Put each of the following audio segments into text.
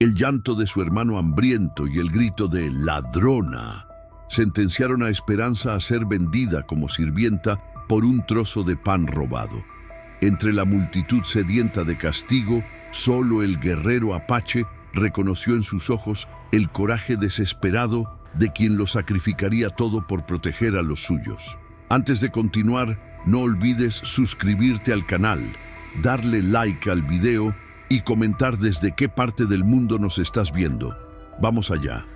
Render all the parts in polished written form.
El llanto de su hermano hambriento y el grito de ladrona sentenciaron a Esperanza a ser vendida como sirvienta por un trozo de pan robado. Entre la multitud sedienta de castigo, solo el guerrero apache reconoció en sus ojos el coraje desesperado de quien lo sacrificaría todo por proteger a los suyos. Antes de continuar, no olvides suscribirte al canal, darle like al video y comentar desde qué parte del mundo nos estás viendo. Vamos allá.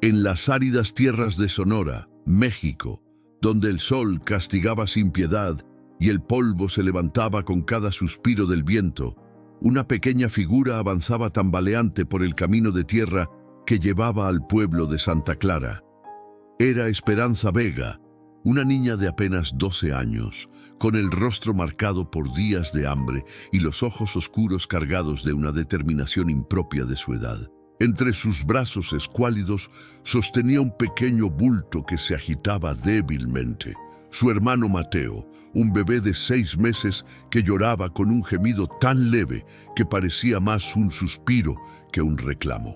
En las áridas tierras de Sonora, México, donde el sol castigaba sin piedad y el polvo se levantaba con cada suspiro del viento, una pequeña figura avanzaba tambaleante por el camino de tierra que llevaba al pueblo de Santa Clara. Era Esperanza Vega, una niña de apenas 12 años, con el rostro marcado por días de hambre y los ojos oscuros cargados de una determinación impropia de su edad. Entre sus brazos escuálidos sostenía un pequeño bulto que se agitaba débilmente. Su hermano Mateo, un bebé de 6 meses que lloraba con un gemido tan leve que parecía más un suspiro que un reclamo.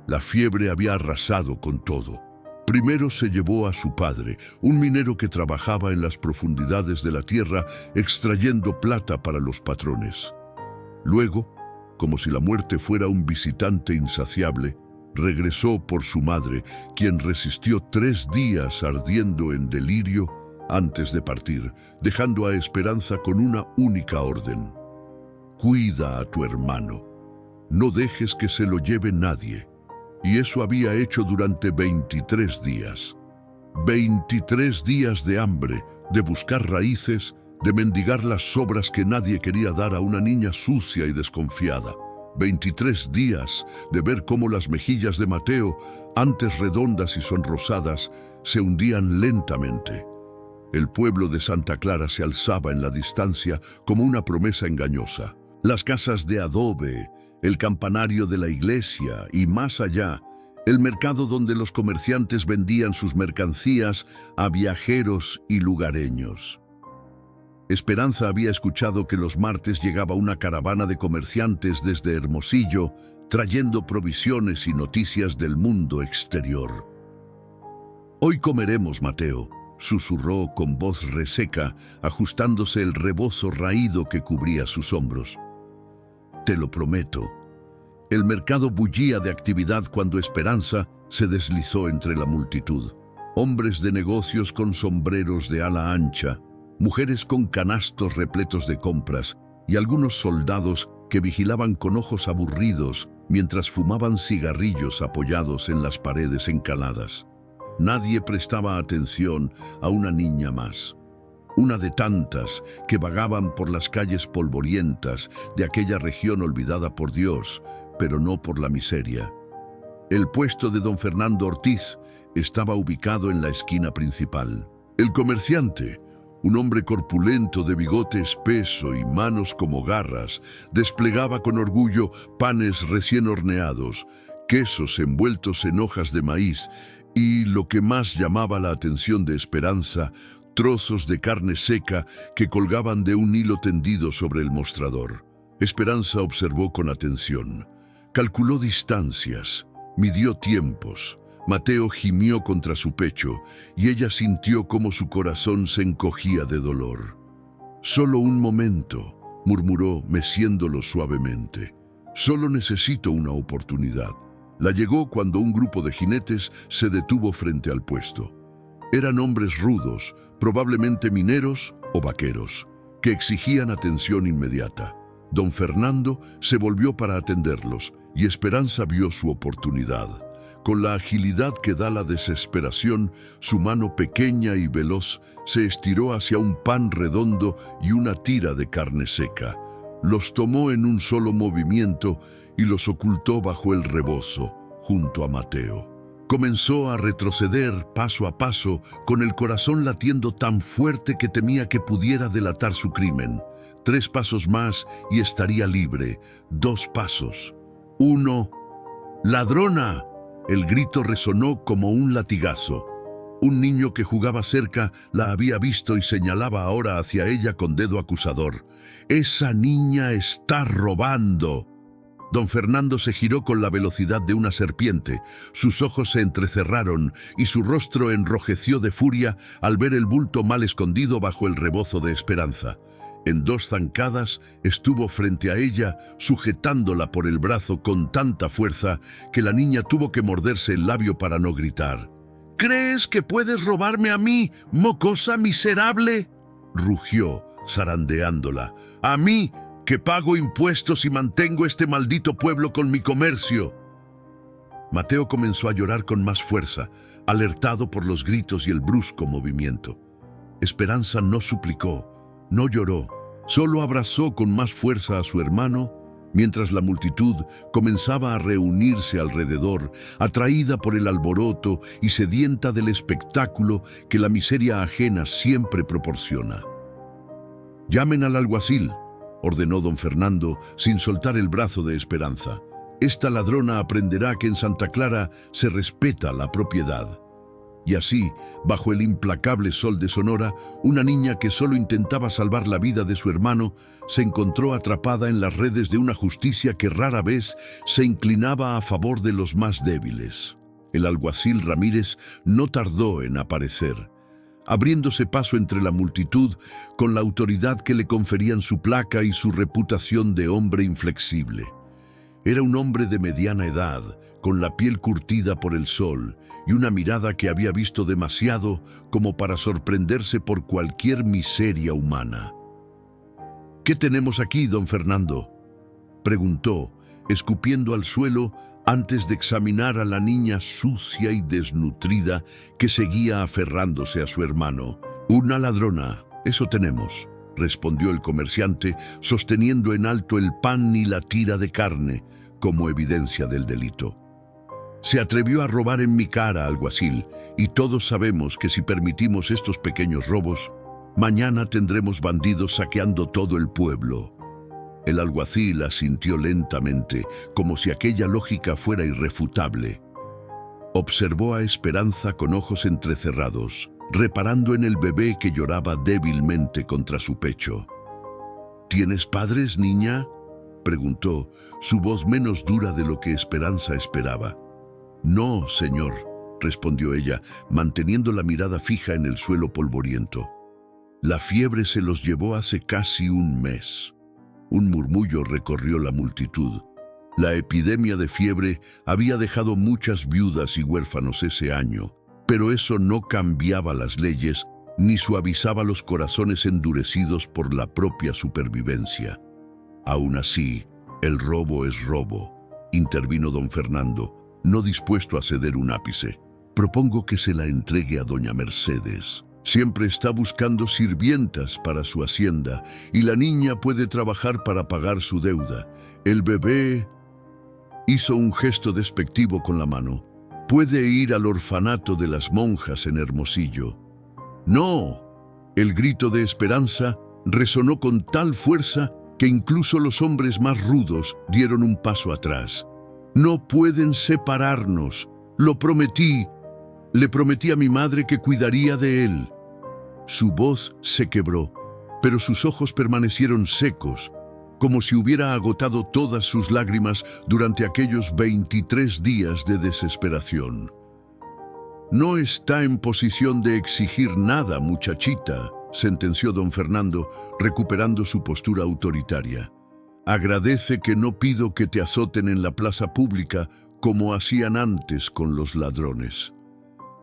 La fiebre había arrasado con todo. Primero se llevó a su padre, un minero que trabajaba en las profundidades de la tierra extrayendo plata para los patrones. Luego, como si la muerte fuera un visitante insaciable, regresó por su madre, quien resistió 3 días ardiendo en delirio antes de partir, dejando a Esperanza con una única orden: cuida a tu hermano, no dejes que se lo lleve nadie. Y eso había hecho durante 23 días. 23 días de hambre, de buscar raíces, de mendigar las sobras que nadie quería dar a una niña sucia y desconfiada. 23 días de ver cómo las mejillas de Mateo, antes redondas y sonrosadas, se hundían lentamente. El pueblo de Santa Clara se alzaba en la distancia como una promesa engañosa. Las casas de adobe, el campanario de la iglesia y más allá, el mercado donde los comerciantes vendían sus mercancías a viajeros y lugareños. Esperanza había escuchado que los martes llegaba una caravana de comerciantes desde Hermosillo, trayendo provisiones y noticias del mundo exterior. «Hoy comeremos, Mateo», susurró con voz reseca, ajustándose el rebozo raído que cubría sus hombros. «Te lo prometo». El mercado bullía de actividad cuando Esperanza se deslizó entre la multitud. Hombres de negocios con sombreros de ala ancha, mujeres con canastos repletos de compras y algunos soldados que vigilaban con ojos aburridos mientras fumaban cigarrillos apoyados en las paredes encaladas. Nadie prestaba atención a una niña más. Una de tantas que vagaban por las calles polvorientas de aquella región olvidada por Dios, pero no por la miseria. El puesto de don Fernando Ortiz estaba ubicado en la esquina principal. El comerciante, un hombre corpulento de bigote espeso y manos como garras, desplegaba con orgullo panes recién horneados, quesos envueltos en hojas de maíz y, lo que más llamaba la atención de Esperanza, trozos de carne seca que colgaban de un hilo tendido sobre el mostrador. Esperanza observó con atención. Calculó distancias, midió tiempos. Mateo gimió contra su pecho y ella sintió cómo su corazón se encogía de dolor. «Solo un momento», murmuró, meciéndolo suavemente. «Solo necesito una oportunidad». La llegó cuando un grupo de jinetes se detuvo frente al puesto. Eran hombres rudos, probablemente mineros o vaqueros, que exigían atención inmediata. Don Fernando se volvió para atenderlos y Esperanza vio su oportunidad. Con la agilidad que da la desesperación, su mano pequeña y veloz se estiró hacia un pan redondo y una tira de carne seca. Los tomó en un solo movimiento y los ocultó bajo el rebozo, junto a Mateo. Comenzó a retroceder paso a paso, con el corazón latiendo tan fuerte que temía que pudiera delatar su crimen. 3 pasos más y estaría libre. 2 pasos. 1. ¡Ladrona! El grito resonó como un latigazo. Un niño que jugaba cerca la había visto y señalaba ahora hacia ella con dedo acusador. «¡Esa niña está robando!». Don Fernando se giró con la velocidad de una serpiente, sus ojos se entrecerraron y su rostro enrojeció de furia al ver el bulto mal escondido bajo el rebozo de Esperanza. En 2 zancadas estuvo frente a ella, sujetándola por el brazo con tanta fuerza que la niña tuvo que morderse el labio para no gritar. «¿Crees que puedes robarme a mí, mocosa miserable?», rugió, zarandeándola. «A mí, que pago impuestos y mantengo este maldito pueblo con mi comercio». Mateo comenzó a llorar con más fuerza, alertado por los gritos y el brusco movimiento. Esperanza no suplicó, no lloró, solo abrazó con más fuerza a su hermano, mientras la multitud comenzaba a reunirse alrededor, atraída por el alboroto y sedienta del espectáculo que la miseria ajena siempre proporciona. «Llamen al alguacil», ordenó don Fernando sin soltar el brazo de Esperanza. «Esta ladrona aprenderá que en Santa Clara se respeta la propiedad». Y así, bajo el implacable sol de Sonora, una niña que solo intentaba salvar la vida de su hermano se encontró atrapada en las redes de una justicia que rara vez se inclinaba a favor de los más débiles. El alguacil Ramírez no tardó en aparecer, abriéndose paso entre la multitud con la autoridad que le conferían su placa y su reputación de hombre inflexible. Era un hombre de mediana edad, con la piel curtida por el sol y una mirada que había visto demasiado como para sorprenderse por cualquier miseria humana. «¿Qué tenemos aquí, don Fernando?», preguntó, escupiendo al suelo antes de examinar a la niña sucia y desnutrida que seguía aferrándose a su hermano. «Una ladrona, eso tenemos», respondió el comerciante, sosteniendo en alto el pan y la tira de carne como evidencia del delito. «Se atrevió a robar en mi cara, alguacil, y todos sabemos que si permitimos estos pequeños robos, mañana tendremos bandidos saqueando todo el pueblo». El alguacil asintió lentamente, como si aquella lógica fuera irrefutable. Observó a Esperanza con ojos entrecerrados, reparando en el bebé que lloraba débilmente contra su pecho. «¿Tienes padres, niña?», preguntó, su voz menos dura de lo que Esperanza esperaba. «No, señor», respondió ella, manteniendo la mirada fija en el suelo polvoriento. «La fiebre se los llevó hace casi un mes». Un murmullo recorrió la multitud. La epidemia de fiebre había dejado muchas viudas y huérfanos ese año, pero eso no cambiaba las leyes ni suavizaba los corazones endurecidos por la propia supervivencia. «Aún así, el robo es robo», intervino don Fernando, no dispuesto a ceder un ápice. «Propongo que se la entregue a doña Mercedes. Siempre está buscando sirvientas para su hacienda y la niña puede trabajar para pagar su deuda. El bebé…» Hizo un gesto despectivo con la mano. «Puede ir al orfanato de las monjas en Hermosillo». «¡No!». El grito de Esperanza resonó con tal fuerza que incluso los hombres más rudos dieron un paso atrás. «No pueden separarnos. Lo prometí. Le prometí a mi madre que cuidaría de él». Su voz se quebró, pero sus ojos permanecieron secos, como si hubiera agotado todas sus lágrimas durante aquellos 23 días de desesperación. «No está en posición de exigir nada, muchachita», sentenció don Fernando, recuperando su postura autoritaria. «Agradece que no pido que te azoten en la plaza pública como hacían antes con los ladrones».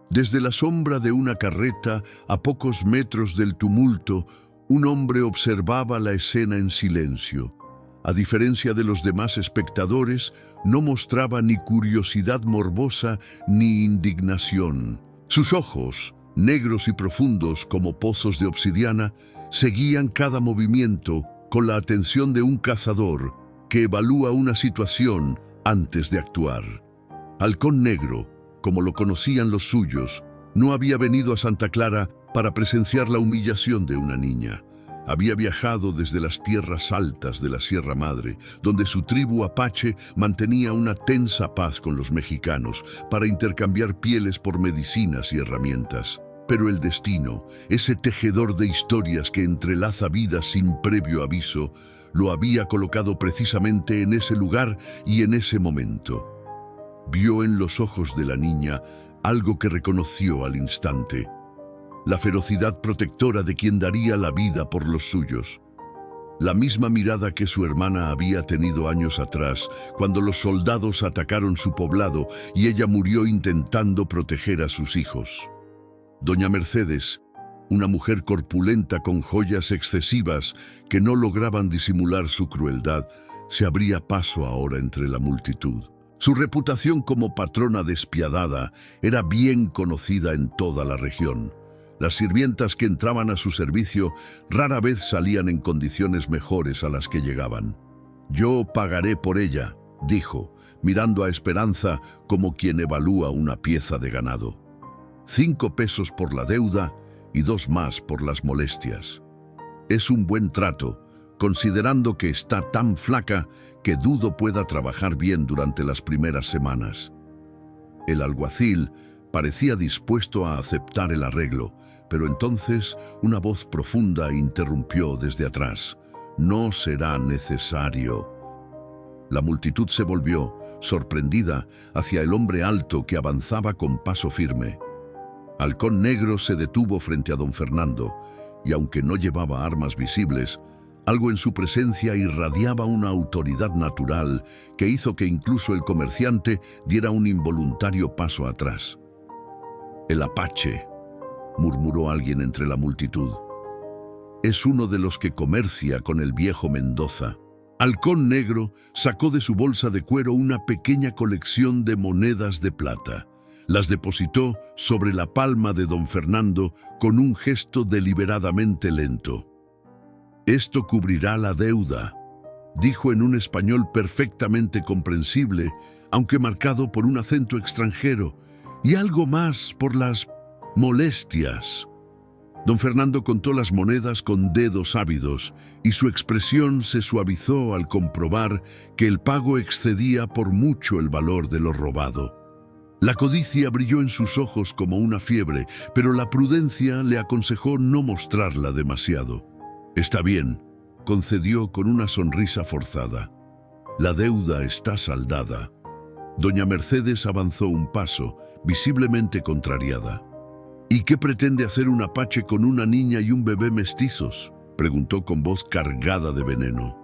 Desde la sombra de una carreta, a pocos metros del tumulto, un hombre observaba la escena en silencio. A diferencia de los demás espectadores, no mostraba ni curiosidad morbosa ni indignación. Sus ojos, negros y profundos como pozos de obsidiana, seguían cada movimiento con la atención de un cazador que evalúa una situación antes de actuar. Halcón Negro, como lo conocían los suyos, no había venido a Santa Clara para presenciar la humillación de una niña. Había viajado desde las tierras altas de la Sierra Madre, donde su tribu apache mantenía una tensa paz con los mexicanos para intercambiar pieles por medicinas y herramientas. Pero el destino, ese tejedor de historias que entrelaza vidas sin previo aviso, lo había colocado precisamente en ese lugar y en ese momento. Vio en los ojos de la niña algo que reconoció al instante: la ferocidad protectora de quien daría la vida por los suyos. La misma mirada que su hermana había tenido años atrás, cuando los soldados atacaron su poblado y ella murió intentando proteger a sus hijos. Doña Mercedes, una mujer corpulenta con joyas excesivas que no lograban disimular su crueldad, se abría paso ahora entre la multitud. Su reputación como patrona despiadada era bien conocida en toda la región. Las sirvientas que entraban a su servicio rara vez salían en condiciones mejores a las que llegaban. «Yo pagaré por ella», dijo, mirando a Esperanza como quien evalúa una pieza de ganado. 5 pesos por la deuda y 2 más por las molestias. Es un buen trato, considerando que está tan flaca que dudo pueda trabajar bien durante las primeras semanas. El alguacil parecía dispuesto a aceptar el arreglo, pero entonces una voz profunda interrumpió desde atrás: «No será necesario». La multitud se volvió, sorprendida, hacia el hombre alto que avanzaba con paso firme. Halcón Negro se detuvo frente a don Fernando, y aunque no llevaba armas visibles, algo en su presencia irradiaba una autoridad natural que hizo que incluso el comerciante diera un involuntario paso atrás. «El Apache», murmuró alguien entre la multitud. «Es uno de los que comercia con el viejo Mendoza». Halcón Negro sacó de su bolsa de cuero una pequeña colección de monedas de plata. Las depositó sobre la palma de don Fernando con un gesto deliberadamente lento. «Esto cubrirá la deuda», dijo en un español perfectamente comprensible, aunque marcado por un acento extranjero, «y algo más por las molestias». Don Fernando contó las monedas con dedos ávidos y su expresión se suavizó al comprobar que el pago excedía por mucho el valor de lo robado. La codicia brilló en sus ojos como una fiebre, pero la prudencia le aconsejó no mostrarla demasiado. «Está bien», concedió con una sonrisa forzada. «La deuda está saldada». Doña Mercedes avanzó un paso, visiblemente contrariada. «¿Y qué pretende hacer un apache con una niña y un bebé mestizos?», preguntó con voz cargada de veneno.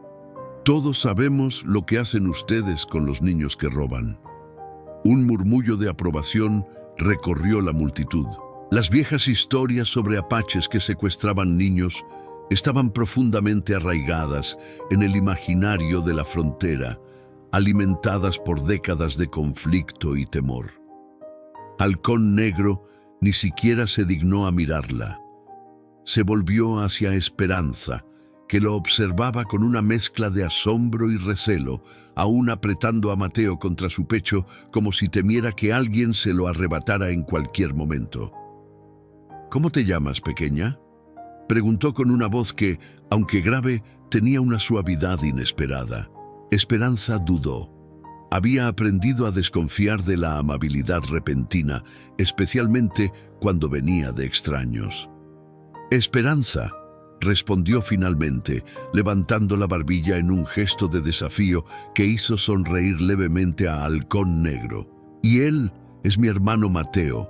«Todos sabemos lo que hacen ustedes con los niños que roban». Un murmullo de aprobación recorrió la multitud. Las viejas historias sobre apaches que secuestraban niños estaban profundamente arraigadas en el imaginario de la frontera, alimentadas por décadas de conflicto y temor. Halcón Negro ni siquiera se dignó a mirarla. Se volvió hacia Esperanza, que lo observaba con una mezcla de asombro y recelo, aún apretando a Mateo contra su pecho como si temiera que alguien se lo arrebatara en cualquier momento. «¿Cómo te llamas, pequeña?», preguntó con una voz que, aunque grave, tenía una suavidad inesperada. Esperanza dudó. Había aprendido a desconfiar de la amabilidad repentina, especialmente cuando venía de extraños. «Esperanza», respondió finalmente, levantando la barbilla en un gesto de desafío que hizo sonreír levemente a Halcón Negro. «Y él es mi hermano Mateo».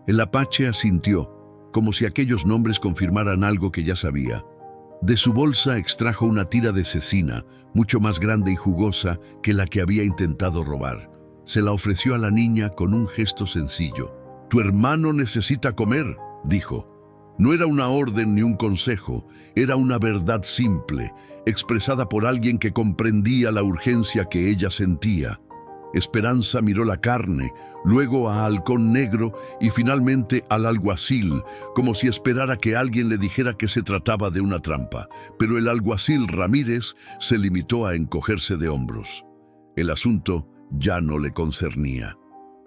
El apache asintió, como si aquellos nombres confirmaran algo que ya sabía. De su bolsa extrajo una tira de cecina, mucho más grande y jugosa que la que había intentado robar. Se la ofreció a la niña con un gesto sencillo. «Tu hermano necesita comer», dijo. No era una orden ni un consejo, era una verdad simple, expresada por alguien que comprendía la urgencia que ella sentía. Esperanza miró la carne, luego a Halcón Negro y finalmente al alguacil, como si esperara que alguien le dijera que se trataba de una trampa. Pero el alguacil Ramírez se limitó a encogerse de hombros. El asunto ya no le concernía.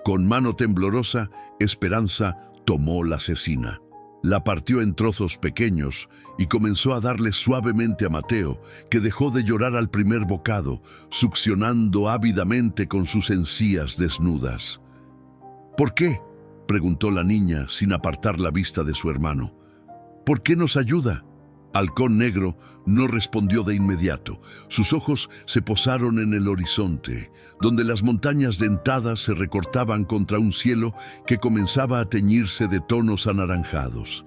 Con mano temblorosa, Esperanza tomó la cecina. La partió en trozos pequeños y comenzó a darle suavemente a Mateo, que dejó de llorar al primer bocado, succionando ávidamente con sus encías desnudas. «¿Por qué?», preguntó la niña sin apartar la vista de su hermano. «¿Por qué nos ayuda?». Halcón Negro no respondió de inmediato. Sus ojos se posaron en el horizonte, donde las montañas dentadas se recortaban contra un cielo que comenzaba a teñirse de tonos anaranjados.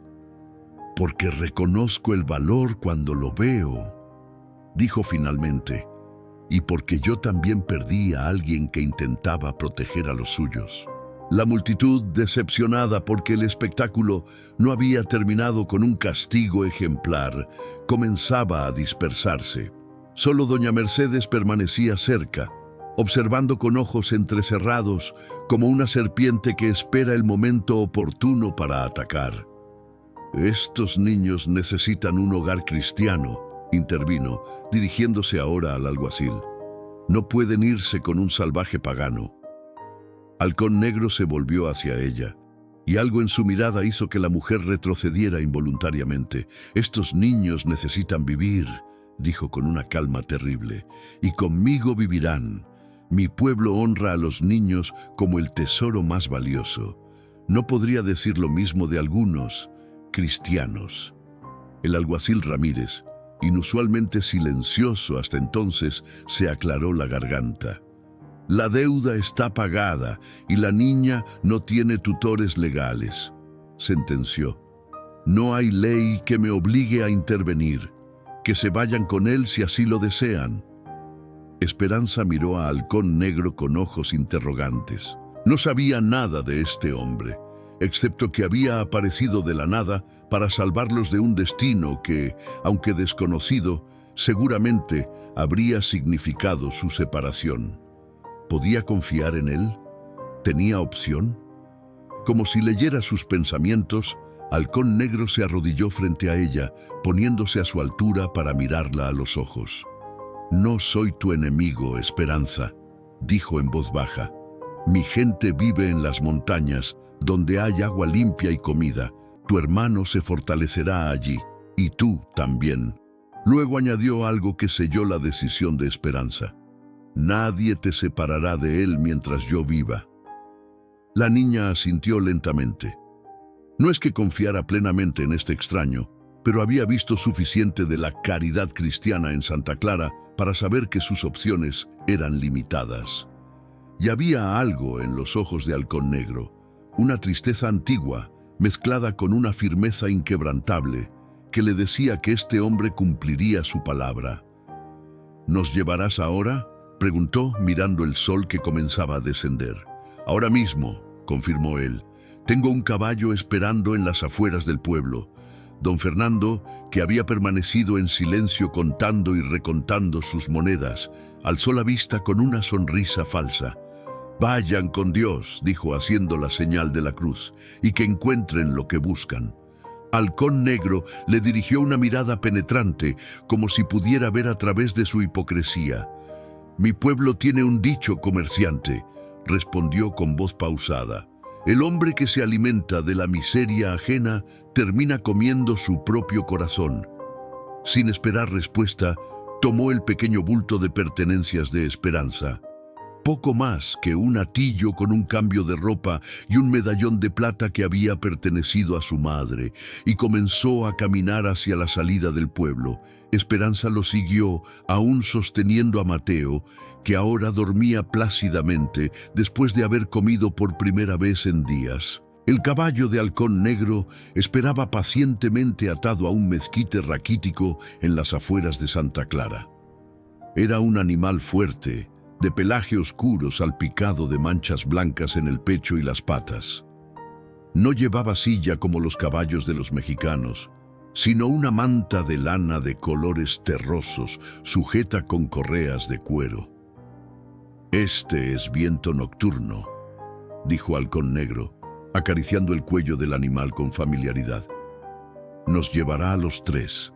«Porque reconozco el valor cuando lo veo», dijo finalmente, «y porque yo también perdí a alguien que intentaba proteger a los suyos». La multitud, decepcionada porque el espectáculo no había terminado con un castigo ejemplar, comenzaba a dispersarse. Solo doña Mercedes permanecía cerca, observando con ojos entrecerrados como una serpiente que espera el momento oportuno para atacar. «Estos niños necesitan un hogar cristiano», intervino, dirigiéndose ahora al alguacil. «No pueden irse con un salvaje pagano». Halcón Negro se volvió hacia ella, y algo en su mirada hizo que la mujer retrocediera involuntariamente. «Estos niños necesitan vivir», dijo con una calma terrible, «y conmigo vivirán. Mi pueblo honra a los niños como el tesoro más valioso. No podría decir lo mismo de algunos cristianos». El alguacil Ramírez, inusualmente silencioso hasta entonces, se aclaró la garganta. «La deuda está pagada y la niña no tiene tutores legales», sentenció. «No hay ley que me obligue a intervenir. Que se vayan con él si así lo desean». Esperanza miró a Halcón Negro con ojos interrogantes. No sabía nada de este hombre, excepto que había aparecido de la nada para salvarlos de un destino que, aunque desconocido, seguramente habría significado su separación. ¿Podía confiar en él? ¿Tenía opción? Como si leyera sus pensamientos, Halcón Negro se arrodilló frente a ella, poniéndose a su altura para mirarla a los ojos. «No soy tu enemigo, Esperanza», dijo en voz baja. «Mi gente vive en las montañas, donde hay agua limpia y comida. Tu hermano se fortalecerá allí, y tú también». Luego añadió algo que selló la decisión de Esperanza. «Nadie te separará de él mientras yo viva». La niña asintió lentamente. No es que confiara plenamente en este extraño, pero había visto suficiente de la caridad cristiana en Santa Clara para saber que sus opciones eran limitadas. Y había algo en los ojos de Halcón Negro, una tristeza antigua mezclada con una firmeza inquebrantable que le decía que este hombre cumpliría su palabra. «¿Nos llevarás ahora?», preguntó mirando el sol que comenzaba a descender. «Ahora mismo», confirmó él. «Tengo un caballo esperando en las afueras del pueblo». Don Fernando, que había permanecido en silencio contando y recontando sus monedas, alzó la vista con una sonrisa falsa. «Vayan con Dios», dijo haciendo la señal de la cruz, «y que encuentren lo que buscan». Halcón Negro le dirigió una mirada penetrante, como si pudiera ver a través de su hipocresía. «Mi pueblo tiene un dicho, comerciante», respondió con voz pausada. «El hombre que se alimenta de la miseria ajena termina comiendo su propio corazón». Sin esperar respuesta, tomó el pequeño bulto de pertenencias de Esperanza. Poco más que un atillo con un cambio de ropa y un medallón de plata que había pertenecido a su madre, y comenzó a caminar hacia la salida del pueblo. Esperanza lo siguió, aún sosteniendo a Mateo, que ahora dormía plácidamente después de haber comido por primera vez en días. El caballo de Halcón Negro esperaba pacientemente atado a un mezquite raquítico en las afueras de Santa Clara. Era un animal fuerte, de pelaje oscuro salpicado de manchas blancas en el pecho y las patas. No llevaba silla como los caballos de los mexicanos, sino una manta de lana de colores terrosos, sujeta con correas de cuero. «Este es Viento Nocturno», dijo Halcón Negro, acariciando el cuello del animal con familiaridad. «Nos llevará a los tres».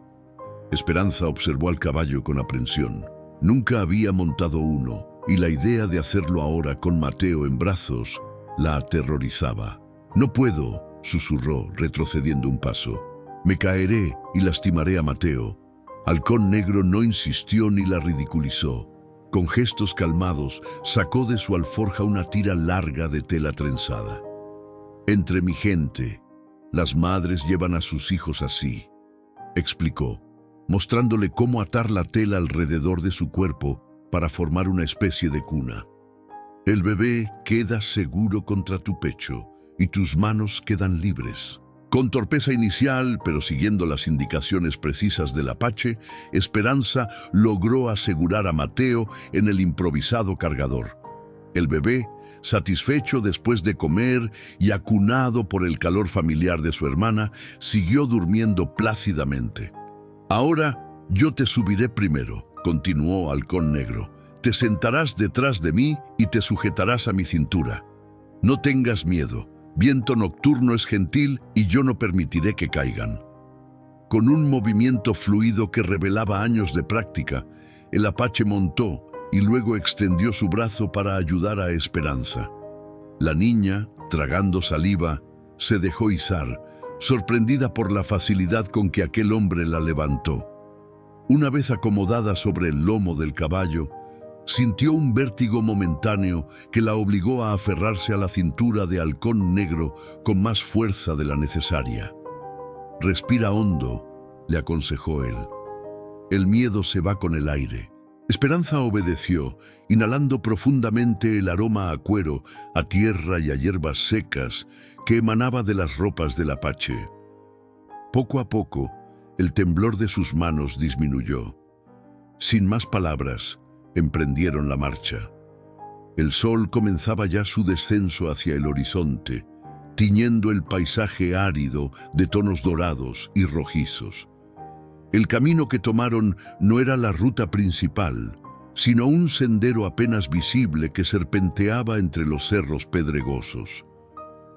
Esperanza observó al caballo con aprensión. Nunca había montado uno, y la idea de hacerlo ahora con Mateo en brazos la aterrorizaba. «No puedo», susurró, retrocediendo un paso. «Me caeré y lastimaré a Mateo». Halcón Negro no insistió ni la ridiculizó. Con gestos calmados, sacó de su alforja una tira larga de tela trenzada. «Entre mi gente, las madres llevan a sus hijos así. explicó, mostrándole cómo atar la tela alrededor de su cuerpo para formar una especie de cuna. El bebé queda seguro contra tu pecho y tus manos quedan libres. Con torpeza inicial, pero siguiendo las indicaciones precisas del apache, Esperanza logró asegurar a Mateo en el improvisado cargador. El bebé, satisfecho después de comer y acunado por el calor familiar de su hermana, siguió durmiendo plácidamente. «Ahora yo te subiré primero», continuó Halcón Negro. «Te sentarás detrás de mí y te sujetarás a mi cintura. No tengas miedo. Viento nocturno es gentil y yo no permitiré que caigan». Con un movimiento fluido que revelaba años de práctica, el apache montó y luego extendió su brazo para ayudar a Esperanza. La niña, tragando saliva, se dejó izar, sorprendida por la facilidad con que aquel hombre la levantó. Una vez acomodada sobre el lomo del caballo, sintió un vértigo momentáneo que la obligó a aferrarse a la cintura de Halcón Negro con más fuerza de la necesaria. «Respira hondo», le aconsejó él. «El miedo se va con el aire». Esperanza obedeció, inhalando profundamente el aroma a cuero, a tierra y a hierbas secas que emanaba de las ropas del apache. Poco a poco, el temblor de sus manos disminuyó. Sin más palabras, emprendieron la marcha. El sol comenzaba ya su descenso hacia el horizonte, tiñendo el paisaje árido de tonos dorados y rojizos. El camino que tomaron no era la ruta principal, sino un sendero apenas visible que serpenteaba entre los cerros pedregosos.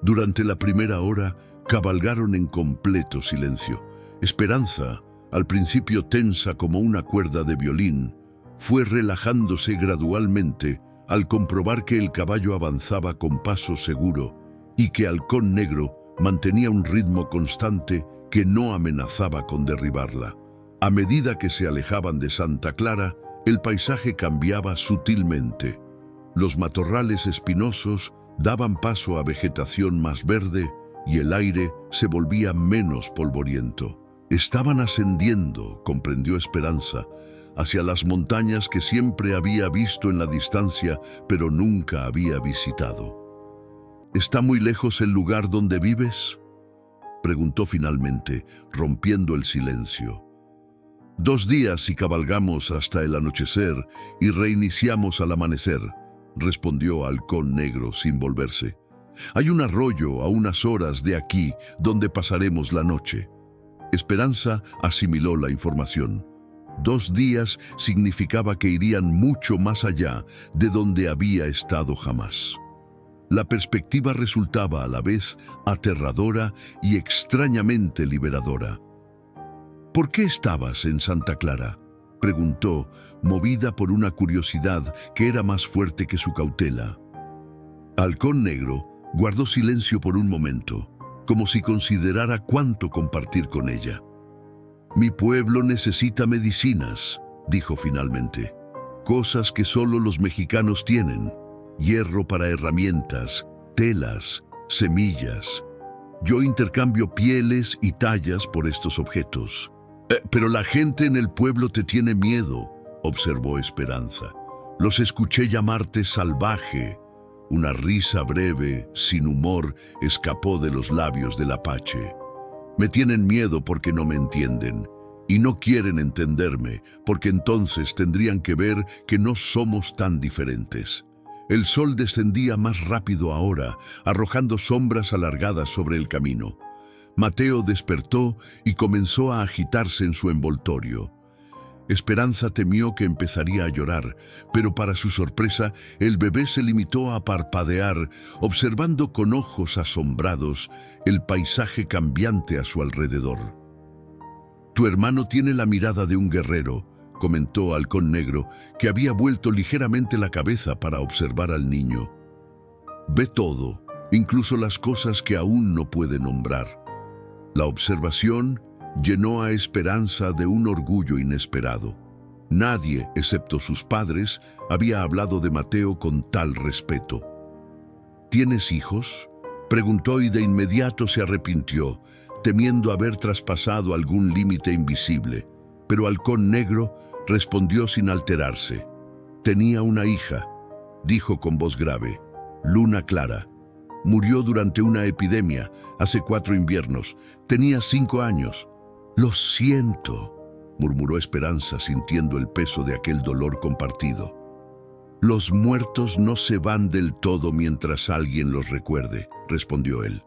Durante la primera hora, cabalgaron en completo silencio. Esperanza, al principio tensa como una cuerda de violín, fue relajándose gradualmente al comprobar que el caballo avanzaba con paso seguro y que Halcón Negro mantenía un ritmo constante que no amenazaba con derribarla. A medida que se alejaban de Santa Clara, el paisaje cambiaba sutilmente. Los matorrales espinosos daban paso a vegetación más verde y el aire se volvía menos polvoriento. Estaban ascendiendo, comprendió Esperanza, hacia las montañas que siempre había visto en la distancia, pero nunca había visitado. «¿Está muy lejos el lugar donde vives?», preguntó finalmente, rompiendo el silencio. «2 días y cabalgamos hasta el anochecer y reiniciamos al amanecer», respondió Halcón Negro sin volverse. «Hay un arroyo a unas horas de aquí donde pasaremos la noche». Esperanza asimiló la información. 2 días significaba que irían mucho más allá de donde había estado jamás. La perspectiva resultaba a la vez aterradora y extrañamente liberadora. «¿Por qué estabas en Santa Clara?», preguntó, movida por una curiosidad que era más fuerte que su cautela. Halcón Negro guardó silencio por un momento, como si considerara cuánto compartir con ella. «Mi pueblo necesita medicinas», dijo finalmente. «Cosas que solo los mexicanos tienen. Hierro para herramientas, telas, semillas. Yo intercambio pieles y tallas por estos objetos». «Pero la gente en el pueblo te tiene miedo», observó Esperanza. «Los escuché llamarte salvaje». Una risa breve, sin humor, escapó de los labios del apache. «Me tienen miedo porque no me entienden, y no quieren entenderme, porque entonces tendrían que ver que no somos tan diferentes». El sol descendía más rápido ahora, arrojando sombras alargadas sobre el camino. Mateo despertó y comenzó a agitarse en su envoltorio. Esperanza temió que empezaría a llorar, pero para su sorpresa, el bebé se limitó a parpadear, observando con ojos asombrados el paisaje cambiante a su alrededor. «Tu hermano tiene la mirada de un guerrero», comentó Halcón Negro, que había vuelto ligeramente la cabeza para observar al niño. «Ve todo, incluso las cosas que aún no puede nombrar». La observación llenó a Esperanza de un orgullo inesperado. Nadie, excepto sus padres, había hablado de Mateo con tal respeto. «¿Tienes hijos?», preguntó y de inmediato se arrepintió. temiendo haber traspasado algún límite invisible, pero Halcón Negro respondió sin alterarse. Tenía una hija, dijo con voz grave, Luna Clara. Murió durante una epidemia, hace 4 inviernos. Tenía 5 años. Lo siento, murmuró Esperanza sintiendo el peso de aquel dolor compartido. Los muertos no se van del todo mientras alguien los recuerde, respondió él.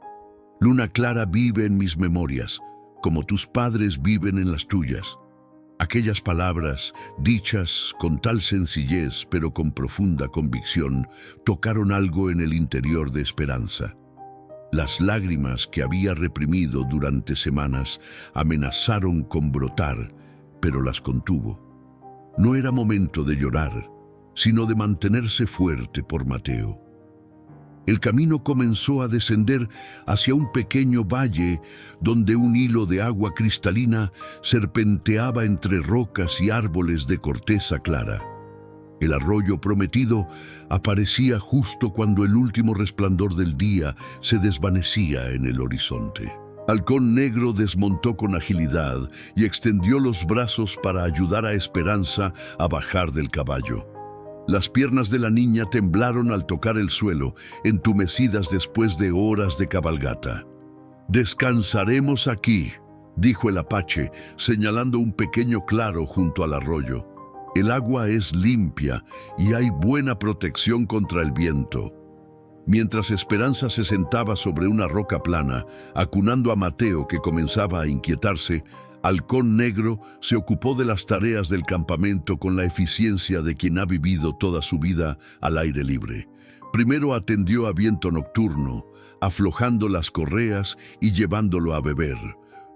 Luna Clara vive en mis memorias, como tus padres viven en las tuyas. Aquellas palabras, dichas con tal sencillez pero con profunda convicción, tocaron algo en el interior de Esperanza. Las lágrimas que había reprimido durante semanas amenazaron con brotar, pero las contuvo. No era momento de llorar, sino de mantenerse fuerte por Mateo. El camino comenzó a descender hacia un pequeño valle donde un hilo de agua cristalina serpenteaba entre rocas y árboles de corteza clara. El arroyo prometido aparecía justo cuando el último resplandor del día se desvanecía en el horizonte. Halcón Negro desmontó con agilidad y extendió los brazos para ayudar a Esperanza a bajar del caballo. Las piernas de la niña temblaron al tocar el suelo, entumecidas después de horas de cabalgata. «Descansaremos aquí», dijo el apache, señalando un pequeño claro junto al arroyo. «El agua es limpia y hay buena protección contra el viento». Mientras Esperanza se sentaba sobre una roca plana, acunando a Mateo que comenzaba a inquietarse, Halcón Negro se ocupó de las tareas del campamento con la eficiencia de quien ha vivido toda su vida al aire libre. Primero atendió a Viento Nocturno, aflojando las correas y llevándolo a beber.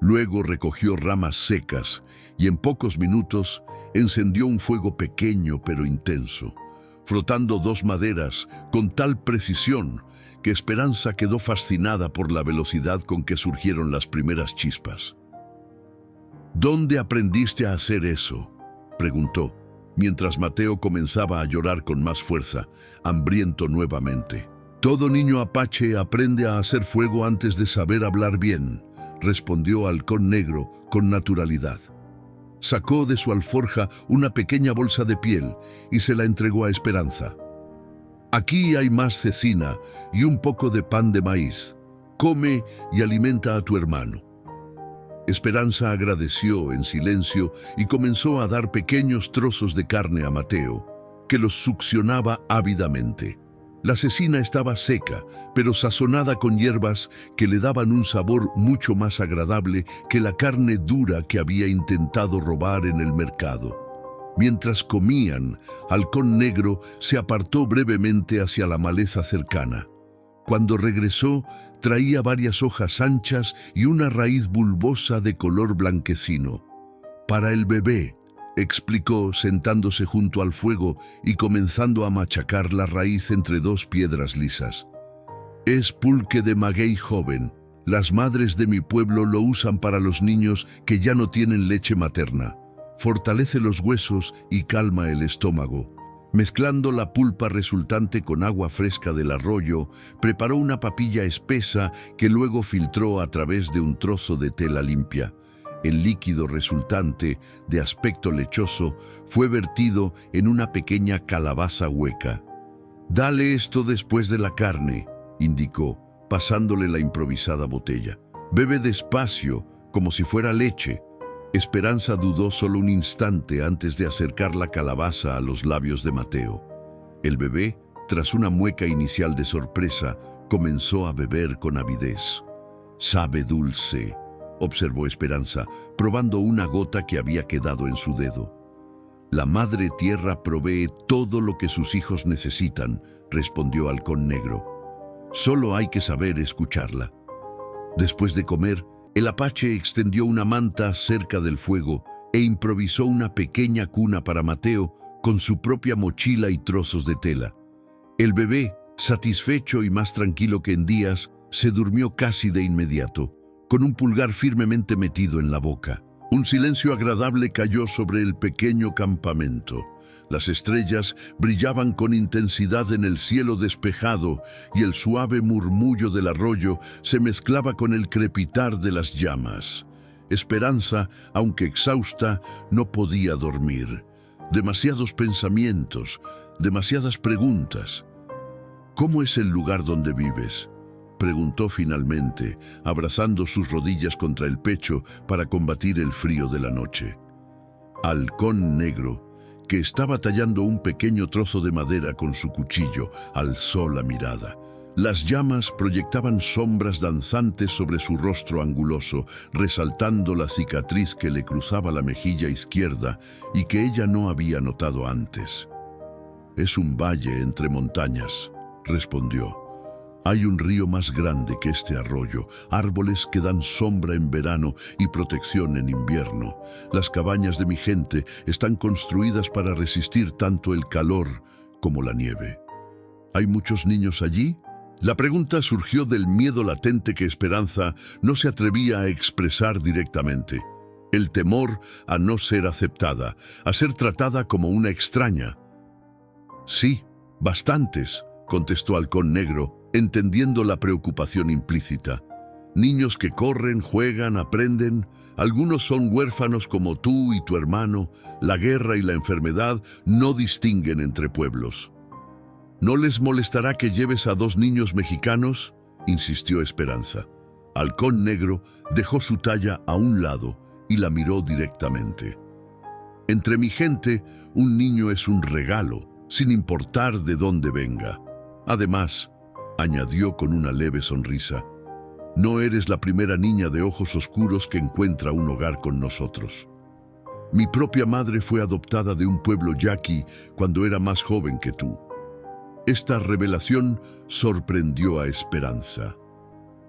Luego recogió ramas secas y en pocos minutos encendió un fuego pequeño pero intenso, frotando 2 maderas con tal precisión que Esperanza quedó fascinada por la velocidad con que surgieron las primeras chispas. «¿Dónde aprendiste a hacer eso?», preguntó, mientras Mateo comenzaba a llorar con más fuerza, hambriento nuevamente. «Todo niño apache aprende a hacer fuego antes de saber hablar bien», respondió Halcón Negro con naturalidad. Sacó de su alforja una pequeña bolsa de piel y se la entregó a Esperanza. «Aquí hay más cecina y un poco de pan de maíz. Come y alimenta a tu hermano». Esperanza agradeció en silencio y comenzó a dar pequeños trozos de carne a Mateo, que los succionaba ávidamente. La cecina estaba seca, pero sazonada con hierbas que le daban un sabor mucho más agradable que la carne dura que había intentado robar en el mercado. Mientras comían, Halcón Negro se apartó brevemente hacia la maleza cercana. Cuando regresó, traía varias hojas anchas y una raíz bulbosa de color blanquecino. «Para el bebé», explicó sentándose junto al fuego y comenzando a machacar la raíz entre 2 piedras lisas. «Es pulque de maguey joven. Las madres de mi pueblo lo usan para los niños que ya no tienen leche materna. Fortalece los huesos y calma el estómago». Mezclando la pulpa resultante con agua fresca del arroyo, preparó una papilla espesa que luego filtró a través de un trozo de tela limpia. El líquido resultante, de aspecto lechoso, fue vertido en una pequeña calabaza hueca. «Dale esto después de la carne», indicó, pasándole la improvisada botella. «Bebe despacio, como si fuera leche». Esperanza dudó solo un instante antes de acercar la calabaza a los labios de Mateo. El bebé, tras una mueca inicial de sorpresa, comenzó a beber con avidez. «Sabe dulce», observó Esperanza, probando una gota que había quedado en su dedo. «La Madre Tierra provee todo lo que sus hijos necesitan», respondió Halcón Negro. «Solo hay que saber escucharla». Después de comer, el apache extendió una manta cerca del fuego e improvisó una pequeña cuna para Mateo con su propia mochila y trozos de tela. El bebé, satisfecho y más tranquilo que en días, se durmió casi de inmediato, con un pulgar firmemente metido en la boca. Un silencio agradable cayó sobre el pequeño campamento. Las estrellas brillaban con intensidad en el cielo despejado y el suave murmullo del arroyo se mezclaba con el crepitar de las llamas. Esperanza, aunque exhausta, no podía dormir. Demasiados pensamientos, demasiadas preguntas. «¿Cómo es el lugar donde vives?», preguntó finalmente, abrazando sus rodillas contra el pecho para combatir el frío de la noche. Halcón Negro, que estaba tallando un pequeño trozo de madera con su cuchillo, alzó la mirada. Las llamas proyectaban sombras danzantes sobre su rostro anguloso, resaltando la cicatriz que le cruzaba la mejilla izquierda y que ella no había notado antes. «Es un valle entre montañas», respondió. «Hay un río más grande que este arroyo, árboles que dan sombra en verano y protección en invierno. Las cabañas de mi gente están construidas para resistir tanto el calor como la nieve». «¿Hay muchos niños allí?». La pregunta surgió del miedo latente que Esperanza no se atrevía a expresar directamente. El temor a no ser aceptada, a ser tratada como una extraña. «Sí, bastantes», contestó Halcón Negro, entendiendo la preocupación implícita. «Niños que corren, juegan, aprenden. Algunos son huérfanos como tú y tu hermano. La guerra y la enfermedad no distinguen entre pueblos». «¿No les molestará que lleves a 2 niños mexicanos?», insistió Esperanza. Halcón Negro dejó su talla a un lado y la miró directamente. «Entre mi gente, un niño es un regalo, sin importar de dónde venga. Además», añadió con una leve sonrisa, «no eres la primera niña de ojos oscuros que encuentra un hogar con nosotros. Mi propia madre fue adoptada de un pueblo yaqui cuando era más joven que tú». Esta revelación sorprendió a Esperanza.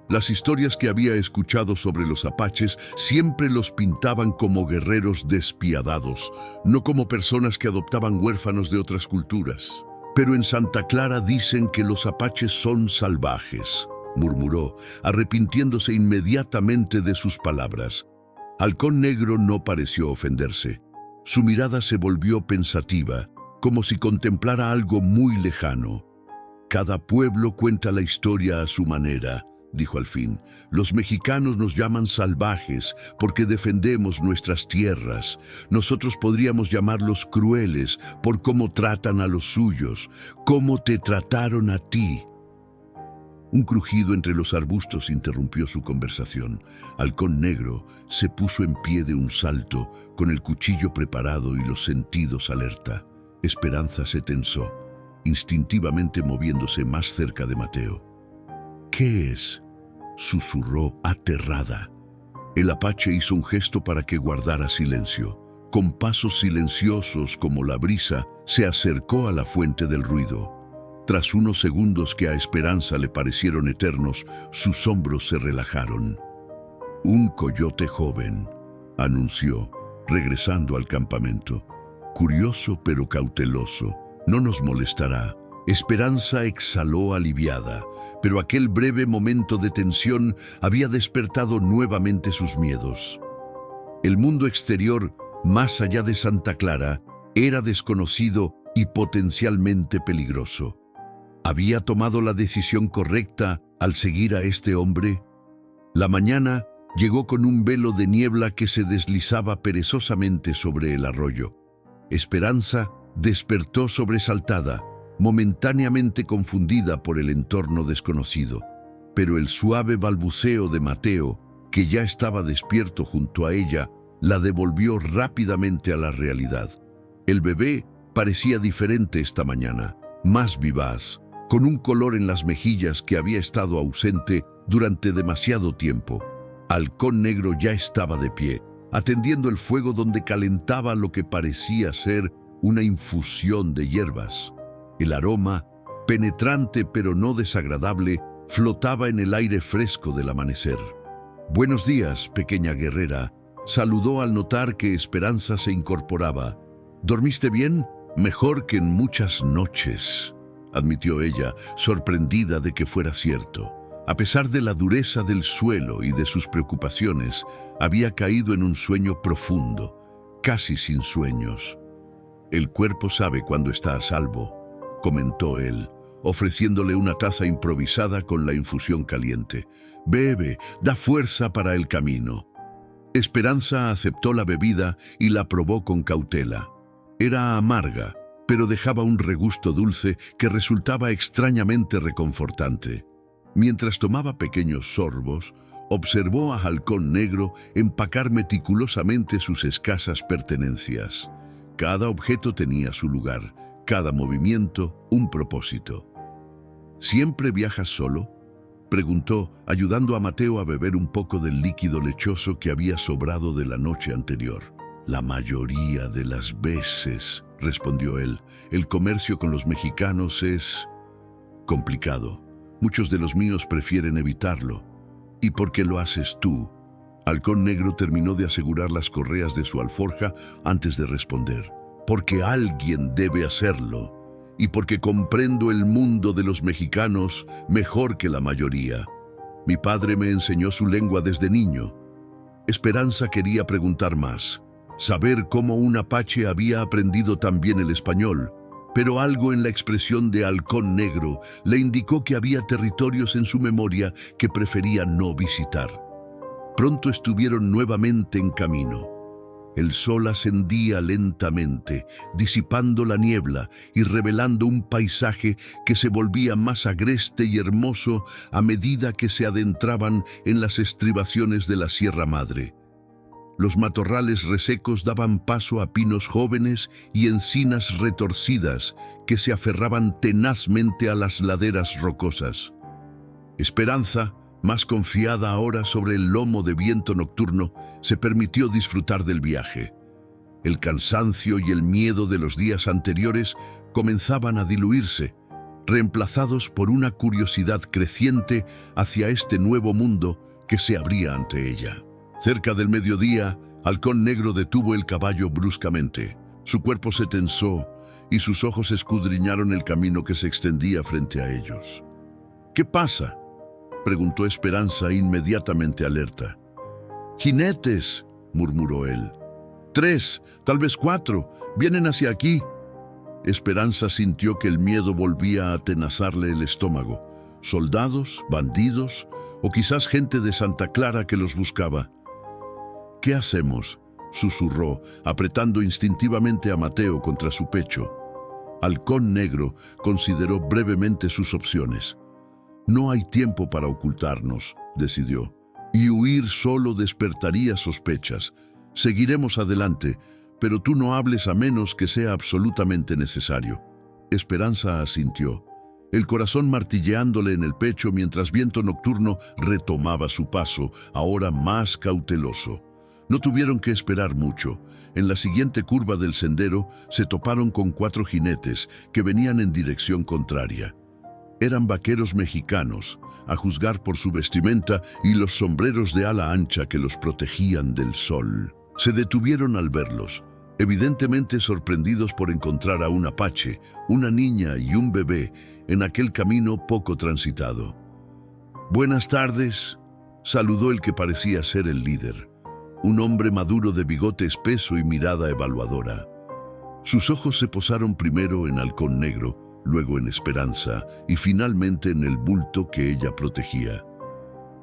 Las historias que había escuchado sobre los apaches siempre los pintaban como guerreros despiadados, no como personas que adoptaban huérfanos de otras culturas. «Pero en Santa Clara dicen que los apaches son salvajes», murmuró, arrepintiéndose inmediatamente de sus palabras. Halcón Negro no pareció ofenderse. Su mirada se volvió pensativa, como si contemplara algo muy lejano. «Cada pueblo cuenta la historia a su manera», dijo al fin. «Los mexicanos nos llaman salvajes porque defendemos nuestras tierras. Nosotros podríamos llamarlos crueles por cómo tratan a los suyos, cómo te trataron a ti». Un crujido entre los arbustos interrumpió su conversación. Halcón Negro se puso en pie de un salto, con el cuchillo preparado y los sentidos alerta. Esperanza se tensó, instintivamente moviéndose más cerca de Mateo. «¿Qué es?», susurró aterrada. El apache hizo un gesto para que guardara silencio. Con pasos silenciosos como la brisa, se acercó a la fuente del ruido. Tras unos segundos que a Esperanza le parecieron eternos, sus hombros se relajaron. «Un coyote joven», anunció, regresando al campamento. «Curioso pero cauteloso. No nos molestará». Esperanza exhaló aliviada, pero aquel breve momento de tensión había despertado nuevamente sus miedos. El mundo exterior, más allá de Santa Clara, era desconocido y potencialmente peligroso. ¿Había tomado la decisión correcta al seguir a este hombre? La mañana llegó con un velo de niebla que se deslizaba perezosamente sobre el arroyo. Esperanza despertó sobresaltada, momentáneamente confundida por el entorno desconocido, pero el suave balbuceo de Mateo, que ya estaba despierto junto a ella, la devolvió rápidamente a la realidad. El bebé parecía diferente esta mañana, más vivaz, con un color en las mejillas que había estado ausente durante demasiado tiempo. Halcón Negro ya estaba de pie, atendiendo el fuego donde calentaba lo que parecía ser una infusión de hierbas. El aroma, penetrante pero no desagradable, flotaba en el aire fresco del amanecer. «Buenos días, pequeña guerrera», saludó al notar que Esperanza se incorporaba. «¿Dormiste bien? Mejor que en muchas noches», admitió ella, sorprendida de que fuera cierto. A pesar de la dureza del suelo y de sus preocupaciones, había caído en un sueño profundo, casi sin sueños. El cuerpo sabe cuando está a salvo, comentó él, ofreciéndole una taza improvisada con la infusión caliente. Bebe, da fuerza para el camino. Esperanza aceptó la bebida y la probó con cautela. Era amarga, pero dejaba un regusto dulce que resultaba extrañamente reconfortante. Mientras tomaba pequeños sorbos, observó a Halcón Negro empacar meticulosamente sus escasas pertenencias. Cada objeto tenía su lugar, cada movimiento un propósito. ¿Siempre viajas solo?, preguntó, ayudando a Mateo a beber un poco del líquido lechoso que había sobrado de la noche anterior. La mayoría de las veces, respondió él. El comercio con los mexicanos es complicado. Muchos de los míos prefieren evitarlo. ¿Y por qué lo haces tú? Halcón Negro terminó de asegurar las correas de su alforja antes de responder. Porque alguien debe hacerlo. Y porque comprendo el mundo de los mexicanos mejor que la mayoría. Mi padre me enseñó su lengua desde niño. Esperanza quería preguntar más, saber cómo un apache había aprendido también el español, pero algo en la expresión de Halcón Negro le indicó que había territorios en su memoria que prefería no visitar. Pronto estuvieron nuevamente en camino. El sol ascendía lentamente, disipando la niebla y revelando un paisaje que se volvía más agreste y hermoso a medida que se adentraban en las estribaciones de la Sierra Madre. Los matorrales resecos daban paso a pinos jóvenes y encinas retorcidas que se aferraban tenazmente a las laderas rocosas. Esperanza, más confiada ahora sobre el lomo de viento nocturno, se permitió disfrutar del viaje. El cansancio y el miedo de los días anteriores comenzaban a diluirse, reemplazados por una curiosidad creciente hacia este nuevo mundo que se abría ante ella. Cerca del mediodía, Halcón Negro detuvo el caballo bruscamente. Su cuerpo se tensó y sus ojos escudriñaron el camino que se extendía frente a ellos. ¿Qué pasa?, preguntó Esperanza, inmediatamente alerta. «Jinetes», murmuró él. «3, tal vez 4, vienen hacia aquí». Esperanza sintió que el miedo volvía a atenazarle el estómago. ¿Soldados, bandidos o quizás gente de Santa Clara que los buscaba? «¿Qué hacemos?», susurró, apretando instintivamente a Mateo contra su pecho. Halcón Negro consideró brevemente sus opciones. «No hay tiempo para ocultarnos», decidió, «y huir solo despertaría sospechas. Seguiremos adelante, pero tú no hables a menos que sea absolutamente necesario». Esperanza asintió, el corazón martilleándole en el pecho mientras Viento Nocturno retomaba su paso, ahora más cauteloso. No tuvieron que esperar mucho. En la siguiente curva del sendero se toparon con 4 jinetes que venían en dirección contraria. Eran vaqueros mexicanos, a juzgar por su vestimenta y los sombreros de ala ancha que los protegían del sol. Se detuvieron al verlos, evidentemente sorprendidos por encontrar a un apache, una niña y un bebé en aquel camino poco transitado. «Buenas tardes», saludó el que parecía ser el líder, un hombre maduro de bigote espeso y mirada evaluadora. Sus ojos se posaron primero en Halcón Negro, luego en Esperanza y finalmente en el bulto que ella protegía.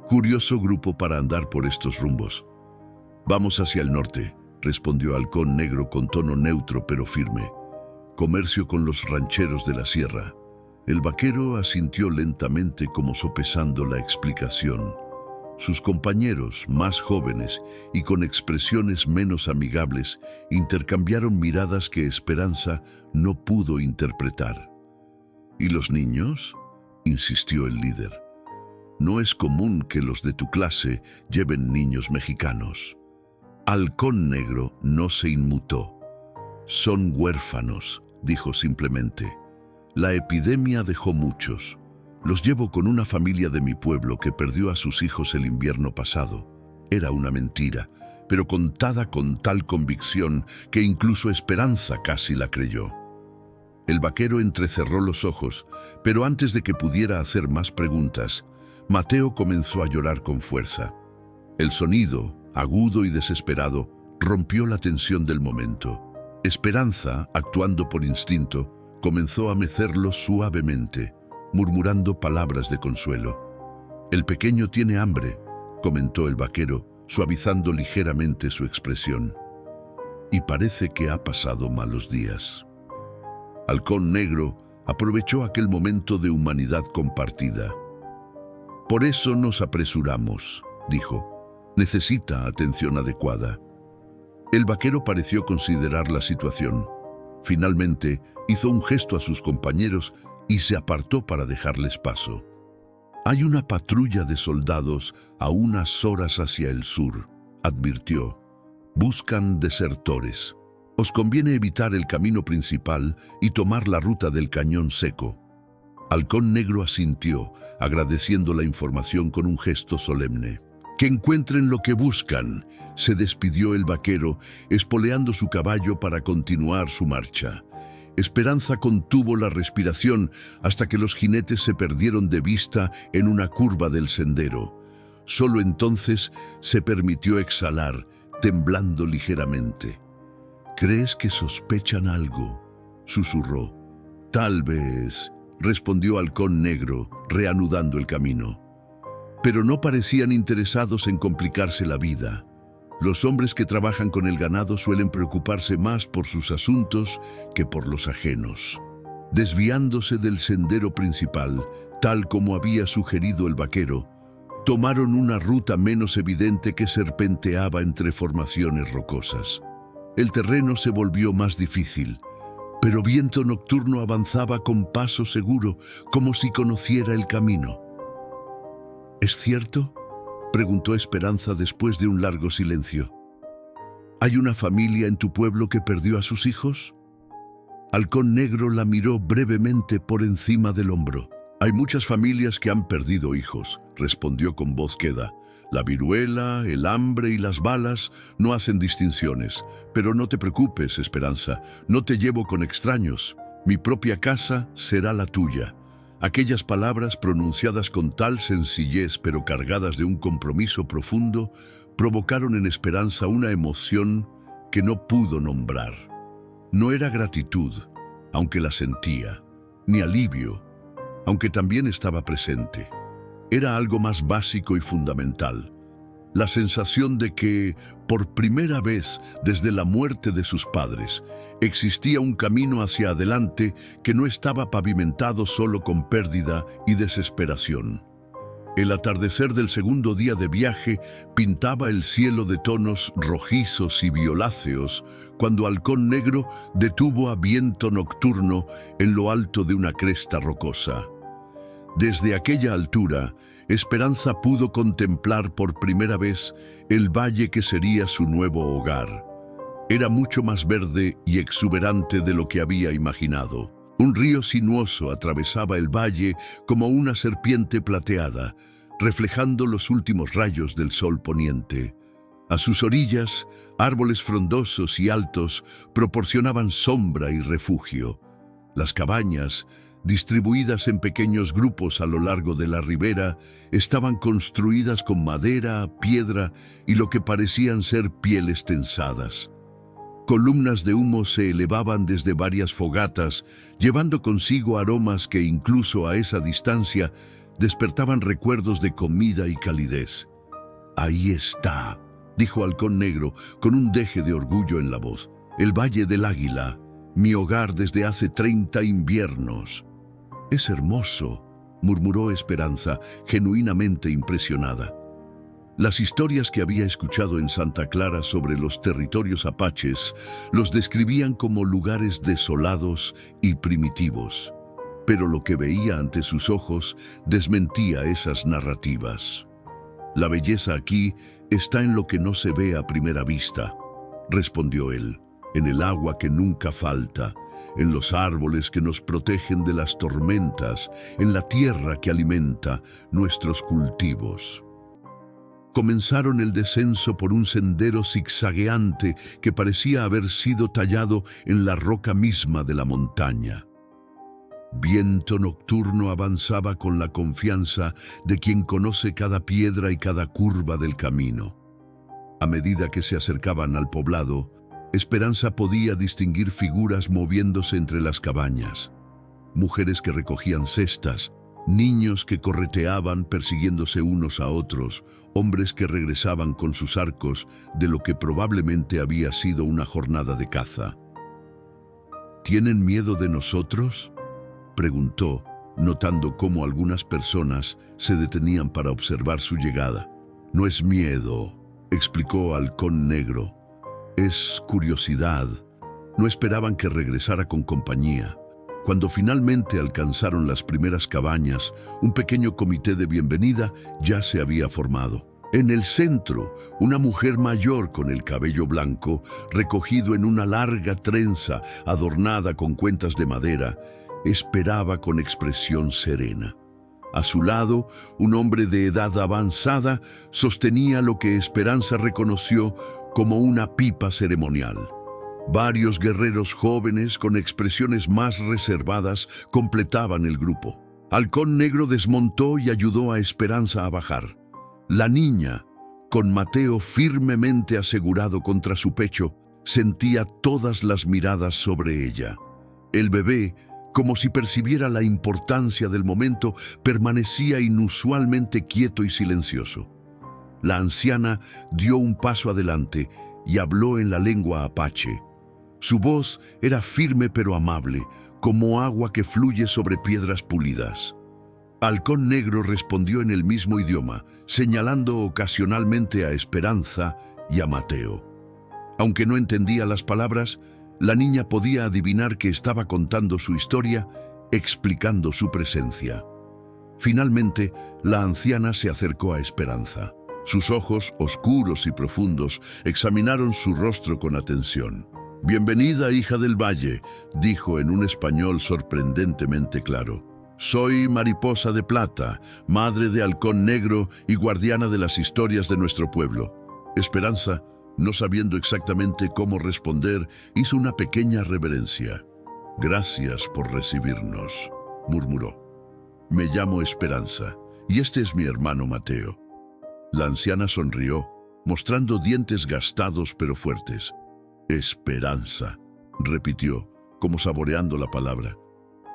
«Curioso grupo para andar por estos rumbos». «Vamos hacia el norte», respondió Halcón Negro con tono neutro pero firme. «Comercio con los rancheros de la sierra». El vaquero asintió lentamente como sopesando la explicación. Sus compañeros, más jóvenes y con expresiones menos amigables, intercambiaron miradas que Esperanza no pudo interpretar. «¿Y los niños?», insistió el líder. «No es común que los de tu clase lleven niños mexicanos». Halcón Negro no se inmutó. «Son huérfanos», dijo simplemente. «La epidemia dejó muchos. Los llevo con una familia de mi pueblo que perdió a sus hijos el invierno pasado». Era una mentira, pero contada con tal convicción que incluso Esperanza casi la creyó. El vaquero entrecerró los ojos, pero antes de que pudiera hacer más preguntas, Mateo comenzó a llorar con fuerza. El sonido, agudo y desesperado, rompió la tensión del momento. Esperanza, actuando por instinto, comenzó a mecerlo suavemente, murmurando palabras de consuelo. «El pequeño tiene hambre», comentó el vaquero, suavizando ligeramente su expresión. «Y parece que ha pasado malos días». Halcón Negro aprovechó aquel momento de humanidad compartida. «Por eso nos apresuramos», dijo. «Necesita atención adecuada». El vaquero pareció considerar la situación. Finalmente, hizo un gesto a sus compañeros y se apartó para dejarles paso. «Hay una patrulla de soldados a unas horas hacia el sur», advirtió. «Buscan desertores. Os conviene evitar el camino principal y tomar la ruta del Cañón Seco». Halcón Negro asintió, agradeciendo la información con un gesto solemne. «Que encuentren lo que buscan», se despidió el vaquero, espoleando su caballo para continuar su marcha. Esperanza contuvo la respiración hasta que los jinetes se perdieron de vista en una curva del sendero. Solo entonces se permitió exhalar, temblando ligeramente. «¿Crees que sospechan algo?», susurró. «Tal vez», respondió Halcón Negro, reanudando el camino. Pero no parecían interesados en complicarse la vida. Los hombres que trabajan con el ganado suelen preocuparse más por sus asuntos que por los ajenos. Desviándose del sendero principal, tal como había sugerido el vaquero, tomaron una ruta menos evidente que serpenteaba entre formaciones rocosas. El terreno se volvió más difícil, pero Viento Nocturno avanzaba con paso seguro, como si conociera el camino. «¿Es cierto?», preguntó Esperanza después de un largo silencio. «¿Hay una familia en tu pueblo que perdió a sus hijos?». Halcón Negro la miró brevemente por encima del hombro. «Hay muchas familias que han perdido hijos», respondió con voz queda. «La viruela, el hambre y las balas no hacen distinciones. Pero no te preocupes, Esperanza, no te llevo con extraños. Mi propia casa será la tuya». Aquellas palabras, pronunciadas con tal sencillez pero cargadas de un compromiso profundo, provocaron en Esperanza una emoción que no pudo nombrar. No era gratitud, aunque la sentía, ni alivio, aunque también estaba presente. Era algo más básico y fundamental. La sensación de que, por primera vez desde la muerte de sus padres, existía un camino hacia adelante que no estaba pavimentado solo con pérdida y desesperación. El atardecer del segundo día de viaje pintaba el cielo de tonos rojizos y violáceos cuando Halcón Negro detuvo a Viento Nocturno en lo alto de una cresta rocosa. Desde aquella altura, Esperanza pudo contemplar por primera vez el valle que sería su nuevo hogar. Era mucho más verde y exuberante de lo que había imaginado. Un río sinuoso atravesaba el valle como una serpiente plateada, reflejando los últimos rayos del sol poniente. A sus orillas, árboles frondosos y altos proporcionaban sombra y refugio. Las cabañas, distribuidas en pequeños grupos a lo largo de la ribera, estaban construidas con madera, piedra y lo que parecían ser pieles tensadas. Columnas de humo se elevaban desde varias fogatas, llevando consigo aromas que incluso a esa distancia despertaban recuerdos de comida y calidez. «Ahí está», dijo Halcón Negro con un deje de orgullo en la voz. «El Valle del Águila, mi hogar desde hace 30 inviernos». «Es hermoso», murmuró Esperanza, genuinamente impresionada. Las historias que había escuchado en Santa Clara sobre los territorios apaches los describían como lugares desolados y primitivos. Pero lo que veía ante sus ojos desmentía esas narrativas. «La belleza aquí está en lo que no se ve a primera vista», respondió él, «en el agua que nunca falta, en los árboles que nos protegen de las tormentas, en la tierra que alimenta nuestros cultivos». Comenzaron el descenso por un sendero zigzagueante que parecía haber sido tallado en la roca misma de la montaña. Viento Nocturno avanzaba con la confianza de quien conoce cada piedra y cada curva del camino. A medida que se acercaban al poblado, Esperanza podía distinguir figuras moviéndose entre las cabañas. Mujeres que recogían cestas, niños que correteaban persiguiéndose unos a otros, hombres que regresaban con sus arcos de lo que probablemente había sido una jornada de caza. ¿Tienen miedo de nosotros?, preguntó, notando cómo algunas personas se detenían para observar su llegada. No es miedo, explicó Halcón Negro. Es curiosidad. No esperaban que regresara con compañía. Cuando finalmente alcanzaron las primeras cabañas, un pequeño comité de bienvenida ya se había formado. En el centro, una mujer mayor con el cabello blanco, recogido en una larga trenza adornada con cuentas de madera, esperaba con expresión serena. A su lado, un hombre de edad avanzada sostenía lo que Esperanza reconoció como una pipa ceremonial. Varios guerreros jóvenes con expresiones más reservadas completaban el grupo. Halcón Negro desmontó y ayudó a Esperanza a bajar. La niña, con Mateo firmemente asegurado contra su pecho, sentía todas las miradas sobre ella. El bebé, como si percibiera la importancia del momento, permanecía inusualmente quieto y silencioso. La anciana dio un paso adelante y habló en la lengua apache. Su voz era firme pero amable, como agua que fluye sobre piedras pulidas. Halcón Negro respondió en el mismo idioma, señalando ocasionalmente a Esperanza y a Mateo. Aunque no entendía las palabras, la niña podía adivinar que estaba contando su historia, explicando su presencia. Finalmente, la anciana se acercó a Esperanza. Sus ojos, oscuros y profundos, examinaron su rostro con atención. «Bienvenida, hija del valle», dijo en un español sorprendentemente claro. «Soy Mariposa de Plata, madre de Halcón Negro y guardiana de las historias de nuestro pueblo». Esperanza, no sabiendo exactamente cómo responder, hizo una pequeña reverencia. «Gracias por recibirnos», murmuró. «Me llamo Esperanza, y este es mi hermano Mateo». La anciana sonrió, mostrando dientes gastados pero fuertes. «Esperanza», repitió, como saboreando la palabra.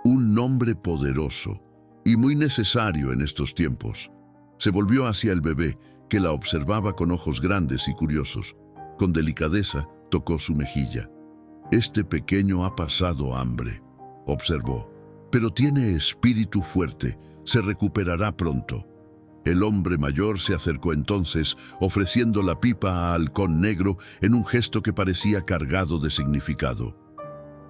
«Un nombre poderoso y muy necesario en estos tiempos». Se volvió hacia el bebé, que la observaba con ojos grandes y curiosos. Con delicadeza tocó su mejilla. «Este pequeño ha pasado hambre», observó, «pero tiene espíritu fuerte, se recuperará pronto». El hombre mayor se acercó entonces, ofreciendo la pipa a Halcón Negro en un gesto que parecía cargado de significado.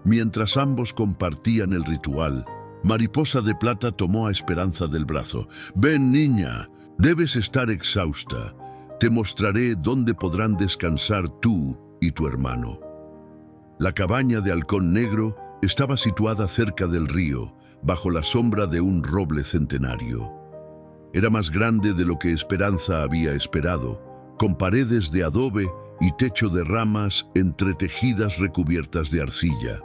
Mientras ambos compartían el ritual, Mariposa de Plata tomó a Esperanza del brazo. «Ven, niña, debes estar exhausta. Te mostraré dónde podrán descansar tú y tu hermano». La cabaña de Halcón Negro estaba situada cerca del río, bajo la sombra de un roble centenario. Era más grande de lo que Esperanza había esperado, con paredes de adobe y techo de ramas entretejidas recubiertas de arcilla.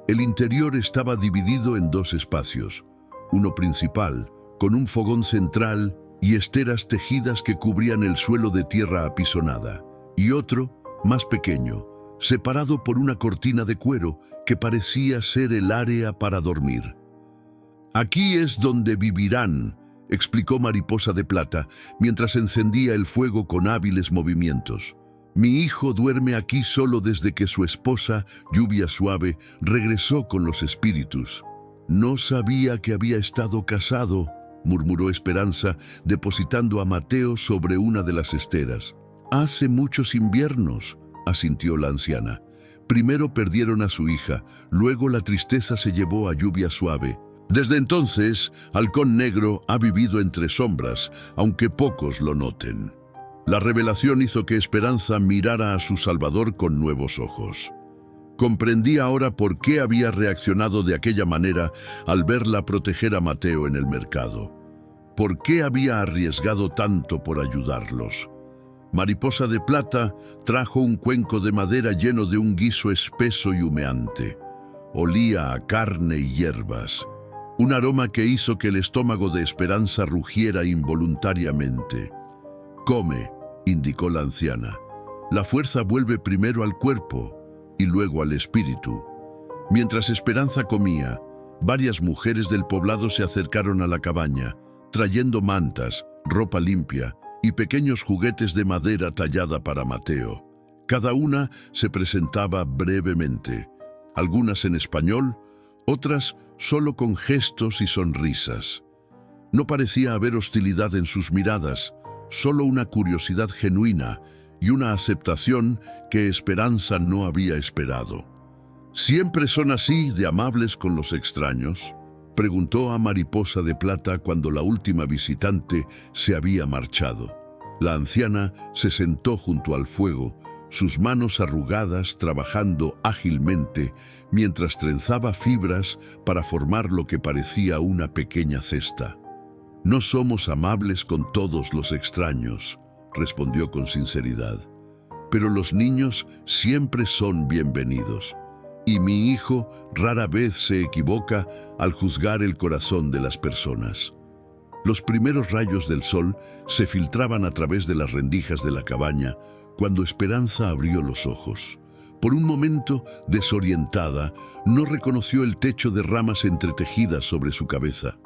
El interior estaba dividido en dos espacios, uno principal, con un fogón central y esteras tejidas que cubrían el suelo de tierra apisonada, y otro, más pequeño, separado por una cortina de cuero que parecía ser el área para dormir. «Aquí es donde vivirán», explicó Mariposa de Plata, mientras encendía el fuego con hábiles movimientos. «Mi hijo duerme aquí solo desde que su esposa, Lluvia Suave, regresó con los espíritus». «No sabía que había estado casado», murmuró Esperanza, depositando a Mateo sobre una de las esteras. «Hace muchos inviernos», asintió la anciana. «Primero perdieron a su hija, luego la tristeza se llevó a Lluvia Suave. Desde entonces, Halcón Negro ha vivido entre sombras, aunque pocos lo noten». La revelación hizo que Esperanza mirara a su Salvador con nuevos ojos. Comprendía ahora por qué había reaccionado de aquella manera al verla proteger a Mateo en el mercado. ¿Por qué había arriesgado tanto por ayudarlos? Mariposa de Plata trajo un cuenco de madera lleno de un guiso espeso y humeante. Olía a carne y hierbas. Un aroma que hizo que el estómago de Esperanza rugiera involuntariamente. «Come», indicó la anciana. «La fuerza vuelve primero al cuerpo, y luego al espíritu. Mientras Esperanza comía, varias mujeres del poblado se acercaron a la cabaña, trayendo mantas, ropa limpia y pequeños juguetes de madera tallada para Mateo. Cada una se presentaba brevemente, algunas en español, otras solo con gestos y sonrisas. No parecía haber hostilidad en sus miradas, solo una curiosidad genuina y una aceptación que Esperanza no había esperado. ¿Siempre son así de amables con los extraños?, preguntó a Mariposa de Plata cuando la última visitante se había marchado. La anciana se sentó junto al fuego, sus manos arrugadas trabajando ágilmente mientras trenzaba fibras para formar lo que parecía una pequeña cesta. «No somos amables con todos los extraños», respondió con sinceridad. «Pero los niños siempre son bienvenidos. Y mi hijo rara vez se equivoca al juzgar el corazón de las personas». Los primeros rayos del sol se filtraban a través de las rendijas de la cabaña cuando Esperanza abrió los ojos. Por un momento, desorientada, no reconoció el techo de ramas entretejidas sobre su cabeza.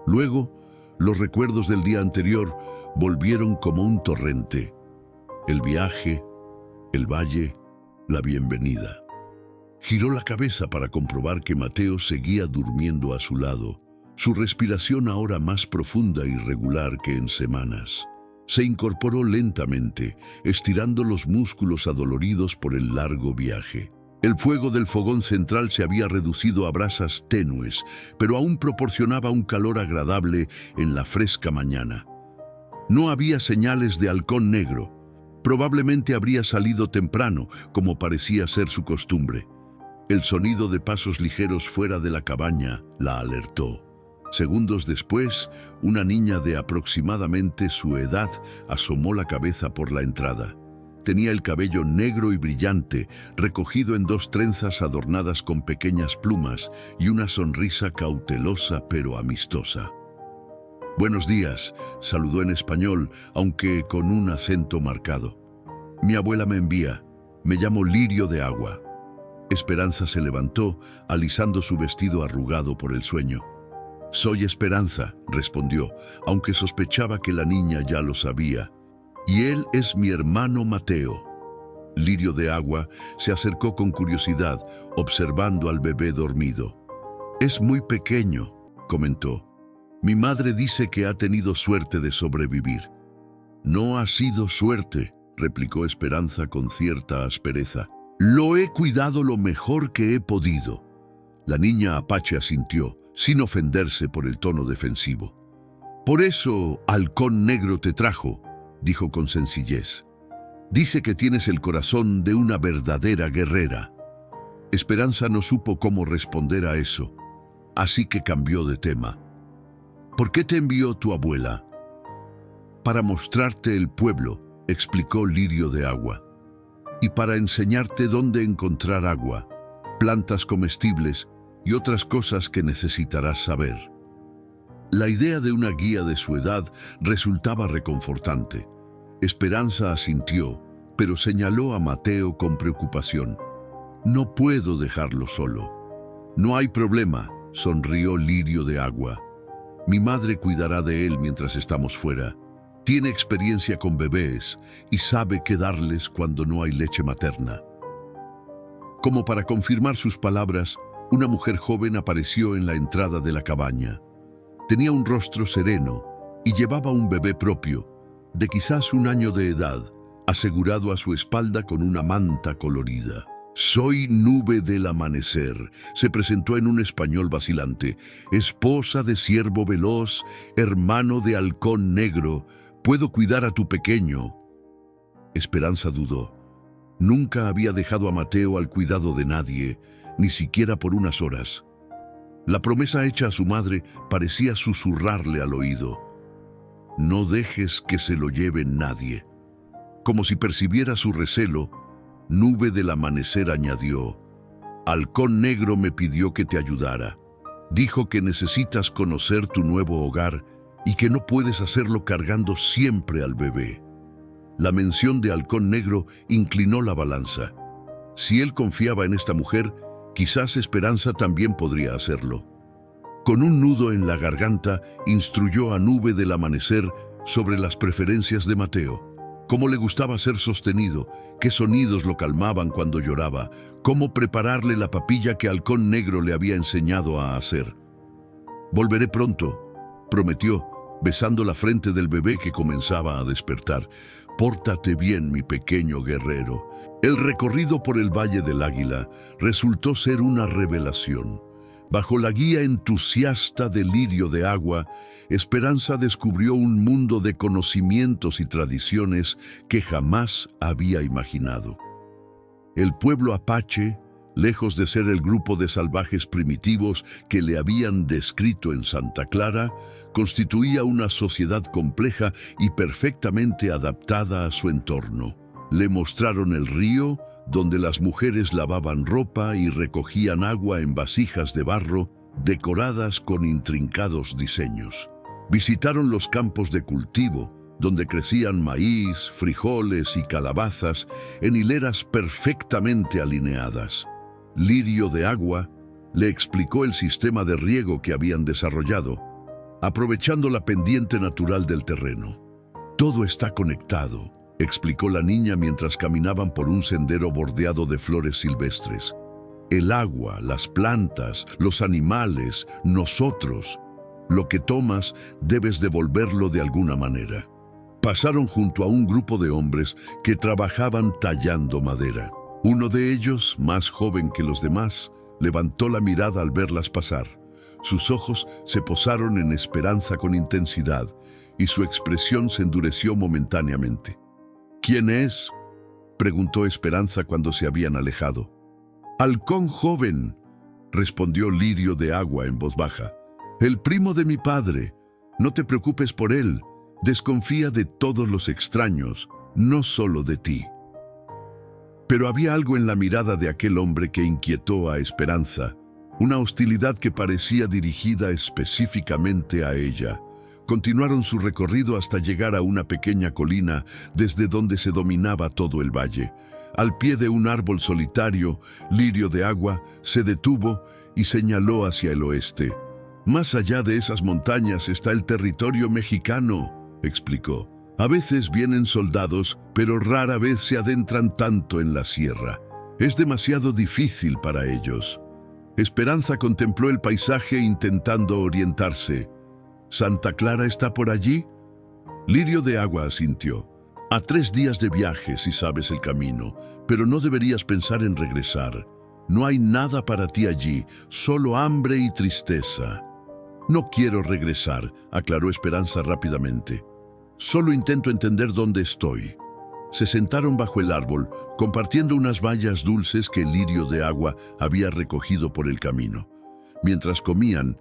Luego, los recuerdos del día anterior volvieron como un torrente. El viaje, el valle, la bienvenida. Giró la cabeza para comprobar que Mateo seguía durmiendo a su lado, su respiración ahora más profunda y regular que en semanas. Se incorporó lentamente, estirando los músculos adoloridos por el largo viaje. El fuego del fogón central se había reducido a brasas tenues, pero aún proporcionaba un calor agradable en la fresca mañana. No había señales de halcón negro. Probablemente habría salido temprano, como parecía ser su costumbre. El sonido de pasos ligeros fuera de la cabaña la alertó. Segundos después, una niña de aproximadamente su edad asomó la cabeza por la entrada. Tenía el cabello negro y brillante, recogido en 2 trenzas adornadas con pequeñas plumas y una sonrisa cautelosa pero amistosa. «Buenos días», saludó en español, aunque con un acento marcado. «Mi abuela me envía. Me llamo Lirio de Agua». Esperanza se levantó, alisando su vestido arrugado por el sueño. «Soy Esperanza», respondió, aunque sospechaba que la niña ya lo sabía. «Y él es mi hermano Mateo». Lirio de Agua se acercó con curiosidad, observando al bebé dormido. «Es muy pequeño», comentó. «Mi madre dice que ha tenido suerte de sobrevivir». «No ha sido suerte», replicó Esperanza con cierta aspereza. «Lo he cuidado lo mejor que he podido». La niña apache asintió, sin ofenderse por el tono defensivo. «Por eso Halcón Negro te trajo», dijo con sencillez. «Dice que tienes el corazón de una verdadera guerrera». Esperanza no supo cómo responder a eso, así que cambió de tema. «¿Por qué te envió tu abuela?» «Para mostrarte el pueblo», explicó Lirio de Agua. «Y para enseñarte dónde encontrar agua, plantas comestibles y otras cosas que necesitarás saber». La idea de una guía de su edad resultaba reconfortante. Esperanza asintió, pero señaló a Mateo con preocupación. «No puedo dejarlo solo». «No hay problema», sonrió Lirio de Agua. «Mi madre cuidará de él mientras estamos fuera. Tiene experiencia con bebés y sabe qué darles cuando no hay leche materna». Como para confirmar sus palabras, una mujer joven apareció en la entrada de la cabaña. Tenía un rostro sereno y llevaba un bebé propio, de quizás 1 año de edad, asegurado a su espalda con una manta colorida. «Soy Nube del Amanecer», se presentó en un español vacilante. «Esposa de Ciervo Veloz, hermano de Halcón Negro, puedo cuidar a tu pequeño». Esperanza dudó. Nunca había dejado a Mateo al cuidado de nadie, ni siquiera por unas horas. La promesa hecha a su madre parecía susurrarle al oído: «No dejes que se lo lleve nadie». Como si percibiera su recelo, Nube del Amanecer añadió: «Halcón Negro me pidió que te ayudara. Dijo que necesitas conocer tu nuevo hogar y que no puedes hacerlo cargando siempre al bebé». La mención de Halcón Negro inclinó la balanza. Si él confiaba en esta mujer, quizás Esperanza también podría hacerlo. Con un nudo en la garganta, instruyó a Nube del Amanecer sobre las preferencias de Mateo. Cómo le gustaba ser sostenido, qué sonidos lo calmaban cuando lloraba, cómo prepararle la papilla que Halcón Negro le había enseñado a hacer. «Volveré pronto», prometió, besando la frente del bebé que comenzaba a despertar. «Pórtate bien, mi pequeño guerrero». El recorrido por el Valle del Águila resultó ser una revelación. Bajo la guía entusiasta de Lirio de Agua, Esperanza descubrió un mundo de conocimientos y tradiciones que jamás había imaginado. El pueblo apache, lejos de ser el grupo de salvajes primitivos que le habían descrito en Santa Clara, constituía una sociedad compleja y perfectamente adaptada a su entorno. Le mostraron el río, donde las mujeres lavaban ropa y recogían agua en vasijas de barro decoradas con intrincados diseños. Visitaron los campos de cultivo, donde crecían maíz, frijoles y calabazas en hileras perfectamente alineadas. Lirio de Agua le explicó el sistema de riego que habían desarrollado, aprovechando la pendiente natural del terreno. «Todo está conectado», explicó la niña mientras caminaban por un sendero bordeado de flores silvestres. «El agua, las plantas, los animales, nosotros. Lo que tomas debes devolverlo de alguna manera». Pasaron junto a un grupo de hombres que trabajaban tallando madera. Uno de ellos, más joven que los demás, levantó la mirada al verlas pasar. Sus ojos se posaron en Esperanza con intensidad y su expresión se endureció momentáneamente. «¿Quién es?», preguntó Esperanza cuando se habían alejado. «Halcón joven», respondió Lirio de Agua en voz baja. «El primo de mi padre. No te preocupes por él. Desconfía de todos los extraños, no solo de ti». Pero había algo en la mirada de aquel hombre que inquietó a Esperanza, una hostilidad que parecía dirigida específicamente a ella. Continuaron su recorrido hasta llegar a una pequeña colina desde donde se dominaba todo el valle. Al pie de un árbol solitario, Lirio de Agua se detuvo y señaló hacia el oeste. «Más allá de esas montañas está el territorio mexicano», explicó. «A veces vienen soldados, pero rara vez se adentran tanto en la sierra. Es demasiado difícil para ellos». Esperanza contempló el paisaje intentando orientarse. «¿Santa Clara está por allí?». Lirio de Agua asintió. «A 3 días de viaje si sabes el camino, pero no deberías pensar en regresar. No hay nada para ti allí, solo hambre y tristeza». «No quiero regresar», aclaró Esperanza rápidamente. «Solo intento entender dónde estoy». Se sentaron bajo el árbol, compartiendo unas bayas dulces que Lirio de Agua había recogido por el camino. Mientras comían,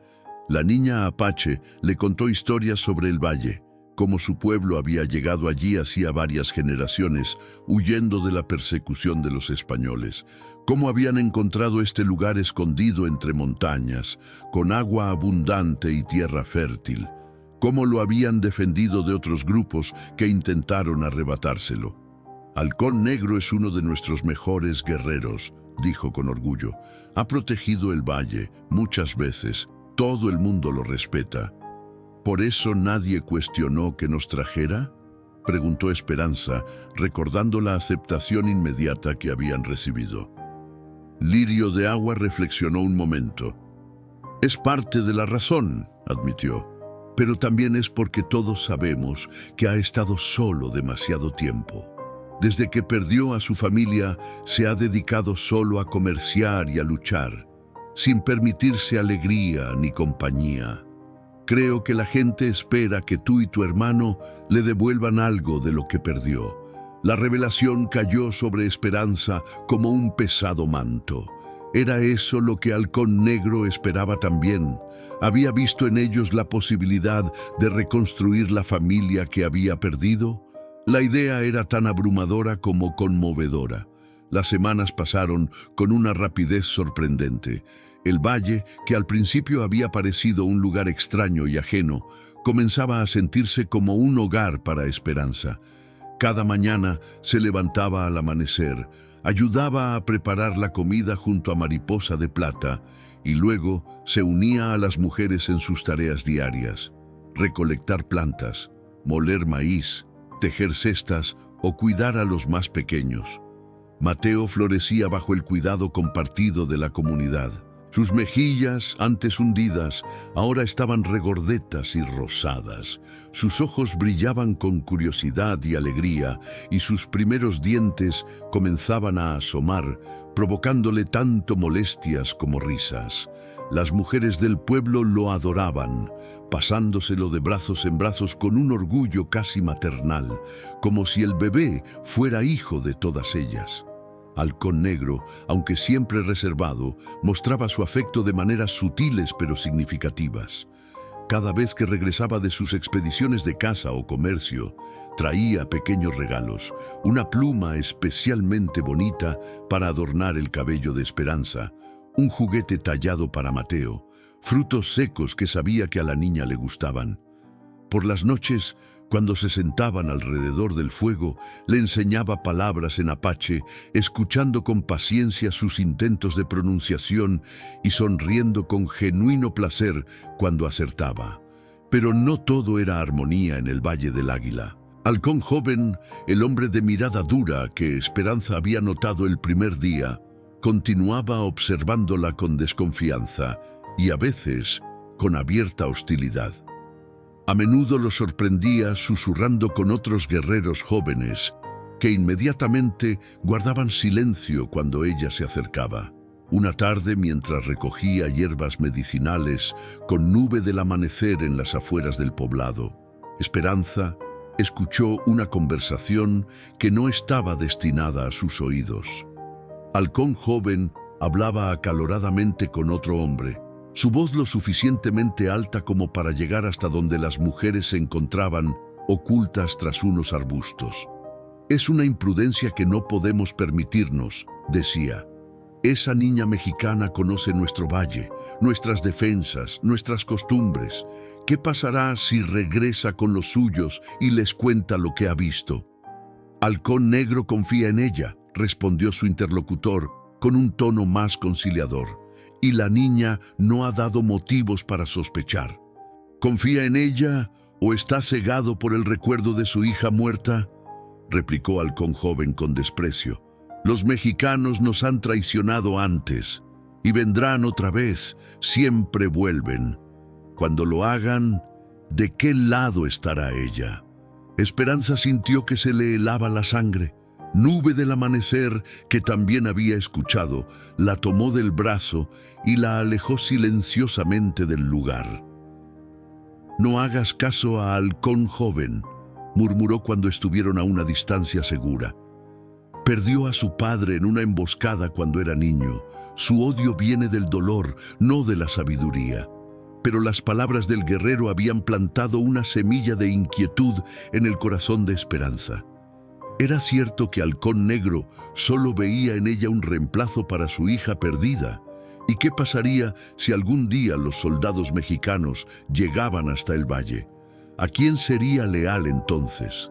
la niña apache le contó historias sobre el valle, cómo su pueblo había llegado allí hacía varias generaciones, huyendo de la persecución de los españoles, cómo habían encontrado este lugar escondido entre montañas, con agua abundante y tierra fértil, cómo lo habían defendido de otros grupos que intentaron arrebatárselo. «Halcón Negro es uno de nuestros mejores guerreros», dijo con orgullo. «Ha protegido el valle muchas veces. Todo el mundo lo respeta». «¿Por eso nadie cuestionó que nos trajera?», preguntó Esperanza, recordando la aceptación inmediata que habían recibido. Lirio de Agua reflexionó un momento. «Es parte de la razón», admitió, «pero también es porque todos sabemos que ha estado solo demasiado tiempo. Desde que perdió a su familia, se ha dedicado solo a comerciar y a luchar, sin permitirse alegría ni compañía. Creo que la gente espera que tú y tu hermano le devuelvan algo de lo que perdió». La revelación cayó sobre Esperanza como un pesado manto. Era eso lo que Halcón Negro esperaba también. ¿Había visto en ellos la posibilidad de reconstruir la familia que había perdido? La idea era tan abrumadora como conmovedora. Las semanas pasaron con una rapidez sorprendente. El valle, que al principio había parecido un lugar extraño y ajeno, comenzaba a sentirse como un hogar para Esperanza. Cada mañana se levantaba al amanecer, ayudaba a preparar la comida junto a Mariposa de Plata y luego se unía a las mujeres en sus tareas diarias: recolectar plantas, moler maíz, tejer cestas o cuidar a los más pequeños. Mateo florecía bajo el cuidado compartido de la comunidad. Sus mejillas, antes hundidas, ahora estaban regordetas y rosadas. Sus ojos brillaban con curiosidad y alegría, y sus primeros dientes comenzaban a asomar, provocándole tanto molestias como risas. Las mujeres del pueblo lo adoraban, pasándoselo de brazos en brazos con un orgullo casi maternal, como si el bebé fuera hijo de todas ellas. Halcón Negro, aunque siempre reservado, mostraba su afecto de maneras sutiles pero significativas. Cada vez que regresaba de sus expediciones de caza o comercio, traía pequeños regalos: una pluma especialmente bonita para adornar el cabello de Esperanza, un juguete tallado para Mateo, frutos secos que sabía que a la niña le gustaban. Por las noches, cuando se sentaban alrededor del fuego, le enseñaba palabras en apache, escuchando con paciencia sus intentos de pronunciación y sonriendo con genuino placer cuando acertaba. Pero no todo era armonía en el Valle del Águila. Halcón Joven, el hombre de mirada dura que Esperanza había notado el primer día, continuaba observándola con desconfianza y a veces con abierta hostilidad. A menudo lo sorprendía susurrando con otros guerreros jóvenes, que inmediatamente guardaban silencio cuando ella se acercaba. Una tarde, mientras recogía hierbas medicinales con nube del amanecer en las afueras del poblado, Esperanza escuchó una conversación que no estaba destinada a sus oídos. Halcón Joven hablaba acaloradamente con otro hombre, su voz lo suficientemente alta como para llegar hasta donde las mujeres se encontraban, ocultas tras unos arbustos. «Es una imprudencia que no podemos permitirnos», decía. «Esa niña mexicana conoce nuestro valle, nuestras defensas, nuestras costumbres. ¿Qué pasará si regresa con los suyos y les cuenta lo que ha visto?» «Halcón Negro confía en ella», respondió su interlocutor con un tono más conciliador. «Y la niña no ha dado motivos para sospechar». «¿Confía en ella o está cegado por el recuerdo de su hija muerta?», replicó Halcón Joven con desprecio. «Los mexicanos nos han traicionado antes y vendrán otra vez, siempre vuelven. Cuando lo hagan, ¿de qué lado estará ella?». Esperanza sintió que se le helaba la sangre. Nube del Amanecer, que también había escuchado, la tomó del brazo y la alejó silenciosamente del lugar. «No hagas caso a Halcón Joven», murmuró cuando estuvieron a una distancia segura. «Perdió a su padre en una emboscada cuando era niño. Su odio viene del dolor, no de la sabiduría». Pero las palabras del guerrero habían plantado una semilla de inquietud en el corazón de Esperanza. Era cierto que Halcón Negro solo veía en ella un reemplazo para su hija perdida. ¿Y qué pasaría si algún día los soldados mexicanos llegaban hasta el valle? ¿A quién sería leal entonces?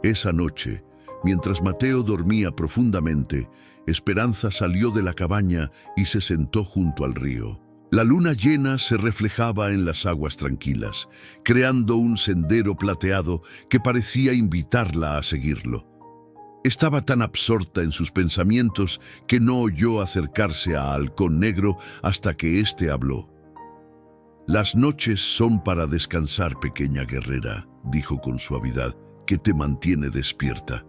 Esa noche, mientras Mateo dormía profundamente, Esperanza salió de la cabaña y se sentó junto al río. La luna llena se reflejaba en las aguas tranquilas, creando un sendero plateado que parecía invitarla a seguirlo. Estaba tan absorta en sus pensamientos que no oyó acercarse a Halcón Negro hasta que éste habló. «Las noches son para descansar, pequeña guerrera», dijo con suavidad, «que te mantiene despierta».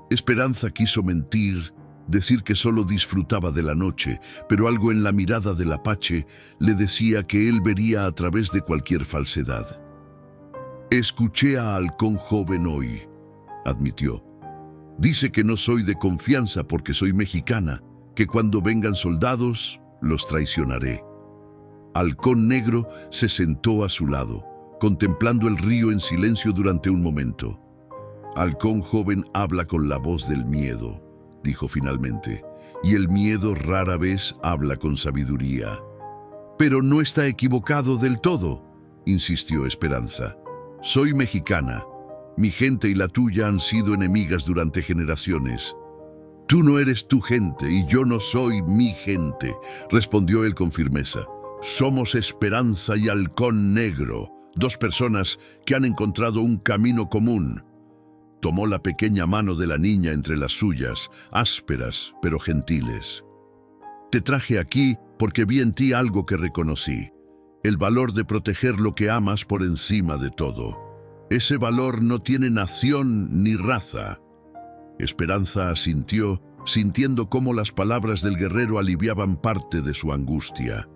Esperanza quiso mentir, decir que solo disfrutaba de la noche, pero algo en la mirada del apache le decía que él vería a través de cualquier falsedad. «Escuché a Halcón Joven hoy», admitió. «Dice que no soy de confianza porque soy mexicana, que cuando vengan soldados, los traicionaré». Halcón Negro se sentó a su lado, contemplando el río en silencio durante un momento. «Halcón Joven habla con la voz del miedo», dijo finalmente, «y el miedo rara vez habla con sabiduría». «Pero no está equivocado del todo», insistió Esperanza. «Soy mexicana. Mi gente y la tuya han sido enemigas durante generaciones. Tú no eres tu gente y yo no soy mi gente, respondió él con firmeza. Somos Esperanza y Halcón Negro, dos personas que han encontrado un camino común. Tomó la pequeña mano de la niña entre las suyas, ásperas pero gentiles. Te traje aquí porque vi en ti algo que reconocí, el valor de proteger lo que amas por encima de todo. Ese valor no tiene nación ni raza. Esperanza asintió, sintiendo cómo las palabras del guerrero aliviaban parte de su angustia.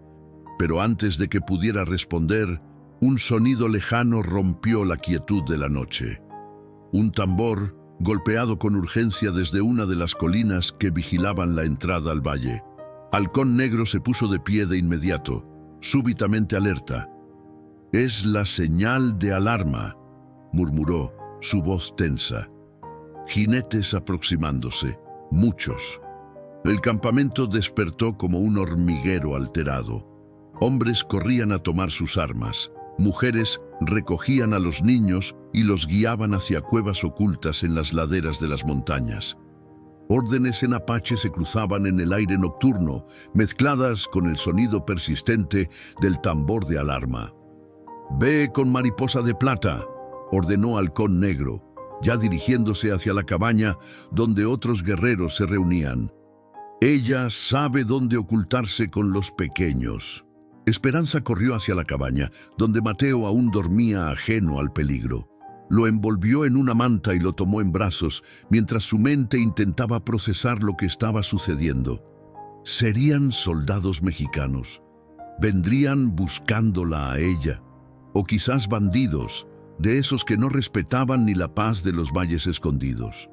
Pero antes de que pudiera responder, un sonido lejano rompió la quietud de la noche. Un tambor, golpeado con urgencia desde una de las colinas que vigilaban la entrada al valle. Halcón Negro se puso de pie de inmediato, súbitamente alerta. «Es la señal de alarma», murmuró, su voz tensa. Jinetes aproximándose, muchos. El campamento despertó como un hormiguero alterado. Hombres corrían a tomar sus armas. Mujeres recogían a los niños y los guiaban hacia cuevas ocultas en las laderas de las montañas. Órdenes en apache se cruzaban en el aire nocturno, mezcladas con el sonido persistente del tambor de alarma. «Ve con Mariposa de Plata», ordenó Halcón Negro, ya dirigiéndose hacia la cabaña donde otros guerreros se reunían. «Ella sabe dónde ocultarse con los pequeños». Esperanza corrió hacia la cabaña, donde Mateo aún dormía ajeno al peligro. Lo envolvió en una manta y lo tomó en brazos, mientras su mente intentaba procesar lo que estaba sucediendo. ¿Serían soldados mexicanos? ¿Vendrían buscándola a ella? ¿O quizás bandidos, de esos que no respetaban ni la paz de los valles escondidos?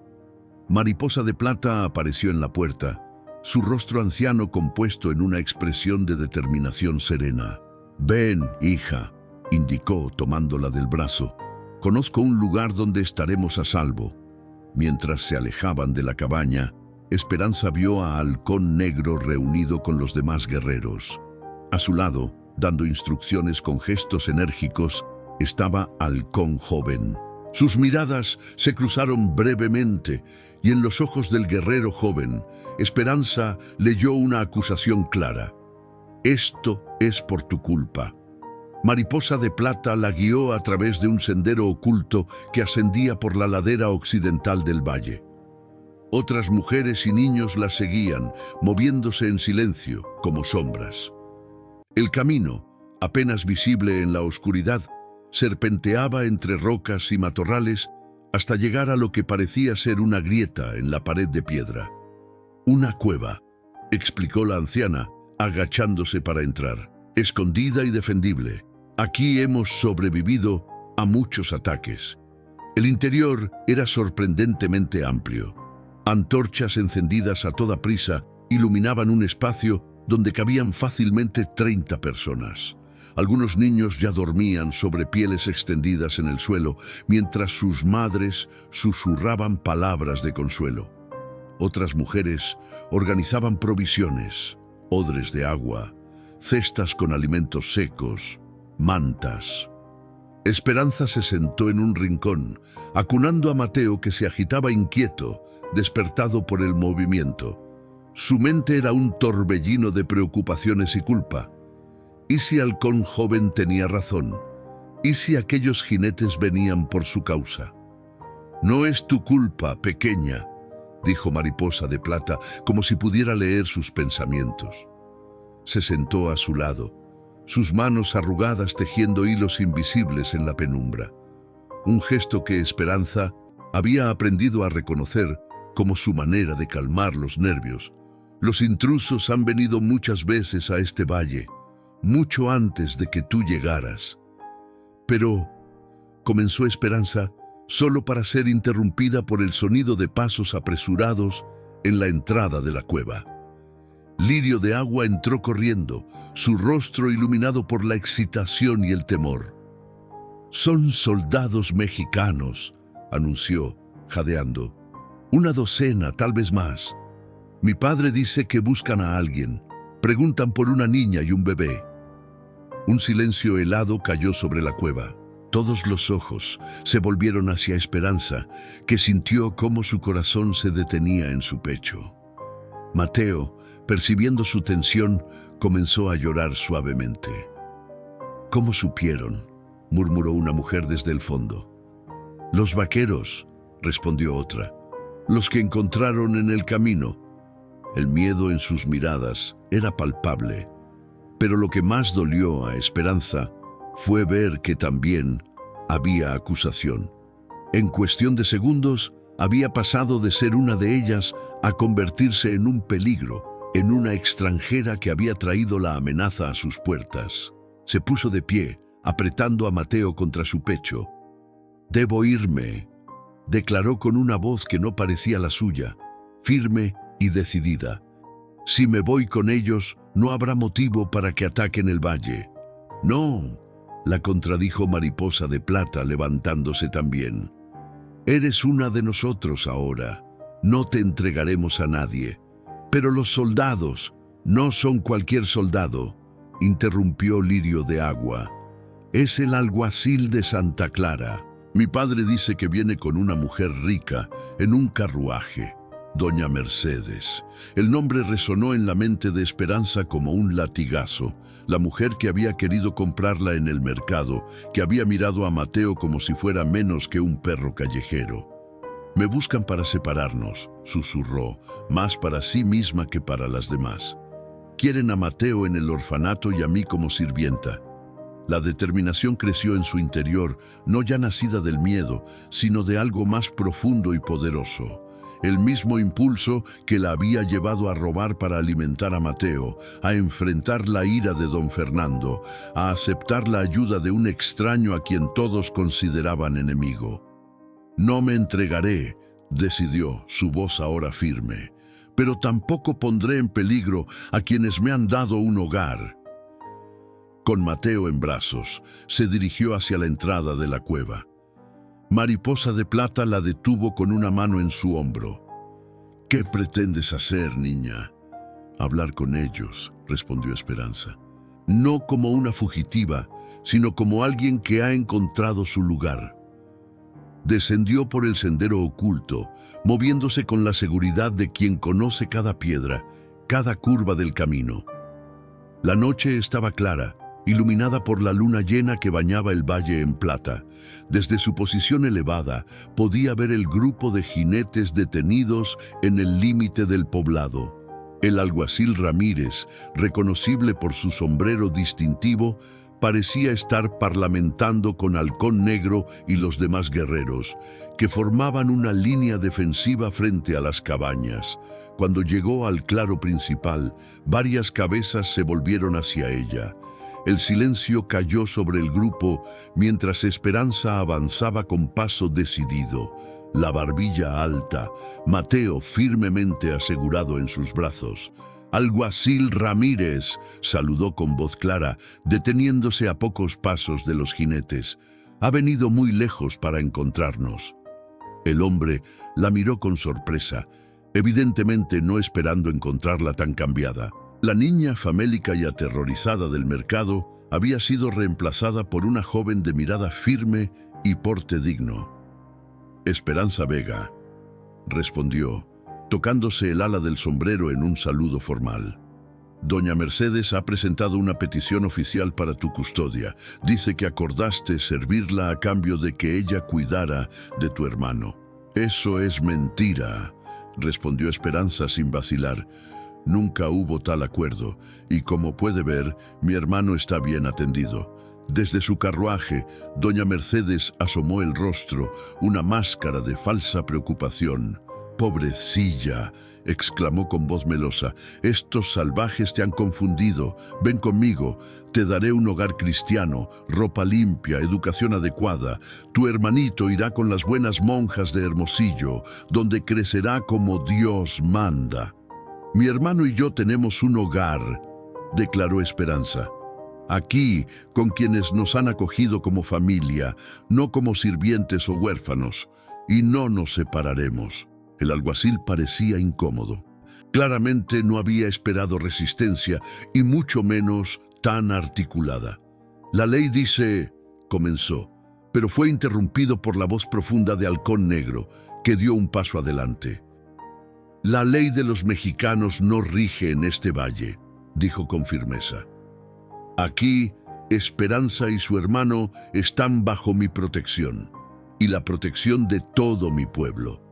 Mariposa de Plata apareció en la puerta, su rostro anciano compuesto en una expresión de determinación serena. «Ven, hija», indicó tomándola del brazo. «Conozco un lugar donde estaremos a salvo». Mientras se alejaban de la cabaña, Esperanza vio a Halcón Negro reunido con los demás guerreros. A su lado, dando instrucciones con gestos enérgicos, estaba Halcón Joven. Sus miradas se cruzaron brevemente y en los ojos del guerrero joven, Esperanza leyó una acusación clara. «Esto es por tu culpa». Mariposa de Plata la guió a través de un sendero oculto que ascendía por la ladera occidental del valle. Otras mujeres y niños la seguían, moviéndose en silencio, como sombras. El camino, apenas visible en la oscuridad, serpenteaba entre rocas y matorrales hasta llegar a lo que parecía ser una grieta en la pared de piedra. «Una cueva», explicó la anciana, agachándose para entrar. «Escondida y defendible. Aquí hemos sobrevivido a muchos ataques». El interior era sorprendentemente amplio. Antorchas encendidas a toda prisa iluminaban un espacio donde cabían fácilmente 30 personas. Algunos niños ya dormían sobre pieles extendidas en el suelo, mientras sus madres susurraban palabras de consuelo. Otras mujeres organizaban provisiones, odres de agua, cestas con alimentos secos, mantas. Esperanza se sentó en un rincón, acunando a Mateo, que se agitaba inquieto, despertado por el movimiento. Su mente era un torbellino de preocupaciones y culpa. ¿Y si Halcón Joven tenía razón? ¿Y si aquellos jinetes venían por su causa? «No es tu culpa, pequeña», dijo Mariposa de Plata, como si pudiera leer sus pensamientos. Se sentó a su lado, sus manos arrugadas tejiendo hilos invisibles en la penumbra. Un gesto que Esperanza había aprendido a reconocer como su manera de calmar los nervios. «Los intrusos han venido muchas veces a este valle, mucho antes de que tú llegaras». «Pero», comenzó Esperanza, solo para ser interrumpida por el sonido de pasos apresurados en la entrada de la cueva. Lirio de Agua entró corriendo, su rostro iluminado por la excitación y el temor. «Son soldados mexicanos», anunció, jadeando. «Una docena, tal vez más. Mi padre dice que buscan a alguien. Preguntan por una niña y un bebé». Un silencio helado cayó sobre la cueva. Todos los ojos se volvieron hacia Esperanza, que sintió cómo su corazón se detenía en su pecho. Mateo, percibiendo su tensión, comenzó a llorar suavemente. «¿Cómo supieron?», murmuró una mujer desde el fondo. «Los vaqueros», respondió otra, «los que encontraron en el camino». El miedo en sus miradas era palpable, pero lo que más dolió a Esperanza fue ver que también había acusación. En cuestión de segundos, había pasado de ser una de ellas a convertirse en un peligro, en una extranjera que había traído la amenaza a sus puertas. Se puso de pie, apretando a Mateo contra su pecho. «Debo irme», declaró con una voz que no parecía la suya, firme y decidida. «Si me voy con ellos, no habrá motivo para que ataquen el valle». «No», la contradijo Mariposa de Plata, levantándose también. «Eres una de nosotros ahora. No te entregaremos a nadie». «Pero los soldados no son cualquier soldado», interrumpió Lirio de Agua. «Es el alguacil de Santa Clara. Mi padre dice que viene con una mujer rica en un carruaje, Doña Mercedes». El nombre resonó en la mente de Esperanza como un latigazo. La mujer que había querido comprarla en el mercado, que había mirado a Mateo como si fuera menos que un perro callejero. «Me buscan para separarnos», susurró, más para sí misma que para las demás. «Quieren a Mateo en el orfanato y a mí como sirvienta». La determinación creció en su interior, no ya nacida del miedo, sino de algo más profundo y poderoso. El mismo impulso que la había llevado a robar para alimentar a Mateo, a enfrentar la ira de don Fernando, a aceptar la ayuda de un extraño a quien todos consideraban enemigo. «No me entregaré», decidió, su voz ahora firme, «pero tampoco pondré en peligro a quienes me han dado un hogar». Con Mateo en brazos, se dirigió hacia la entrada de la cueva. Mariposa de Plata la detuvo con una mano en su hombro. «¿Qué pretendes hacer, niña?» «Hablar con ellos», respondió Esperanza. «No como una fugitiva, sino como alguien que ha encontrado su lugar». Descendió por el sendero oculto, moviéndose con la seguridad de quien conoce cada piedra, cada curva del camino. La noche estaba clara, iluminada por la luna llena que bañaba el valle en plata. Desde su posición elevada, podía ver el grupo de jinetes detenidos en el límite del poblado. El alguacil Ramírez, reconocible por su sombrero distintivo, parecía estar parlamentando con Halcón Negro y los demás guerreros, que formaban una línea defensiva frente a las cabañas. Cuando llegó al claro principal, varias cabezas se volvieron hacia ella. El silencio cayó sobre el grupo mientras Esperanza avanzaba con paso decidido, la barbilla alta, Mateo firmemente asegurado en sus brazos. «Alguacil Ramírez», saludó con voz clara, deteniéndose a pocos pasos de los jinetes. «Ha venido muy lejos para encontrarnos». El hombre la miró con sorpresa, evidentemente no esperando encontrarla tan cambiada. La niña famélica y aterrorizada del mercado había sido reemplazada por una joven de mirada firme y porte digno. «Esperanza Vega», respondió, tocándose el ala del sombrero en un saludo formal. «Doña Mercedes ha presentado una petición oficial para tu custodia. Dice que acordaste servirla a cambio de que ella cuidara de tu hermano». «Eso es mentira», respondió Esperanza sin vacilar. «Nunca hubo tal acuerdo, y como puede ver, mi hermano está bien atendido». Desde su carruaje, doña Mercedes asomó el rostro, una máscara de falsa preocupación. «Pobrecilla», exclamó con voz melosa, «estos salvajes te han confundido. Ven conmigo, te daré un hogar cristiano, ropa limpia, educación adecuada. Tu hermanito irá con las buenas monjas de Hermosillo, donde crecerá como Dios manda». «Mi hermano y yo tenemos un hogar», declaró Esperanza. «Aquí, con quienes nos han acogido como familia, no como sirvientes o huérfanos, y no nos separaremos». El alguacil parecía incómodo. Claramente no había esperado resistencia, y mucho menos tan articulada. «La ley dice», comenzó, pero fue interrumpido por la voz profunda de Halcón Negro, que dio un paso adelante. «La ley de los mexicanos no rige en este valle», dijo con firmeza. «Aquí, Esperanza y su hermano están bajo mi protección, y la protección de todo mi pueblo».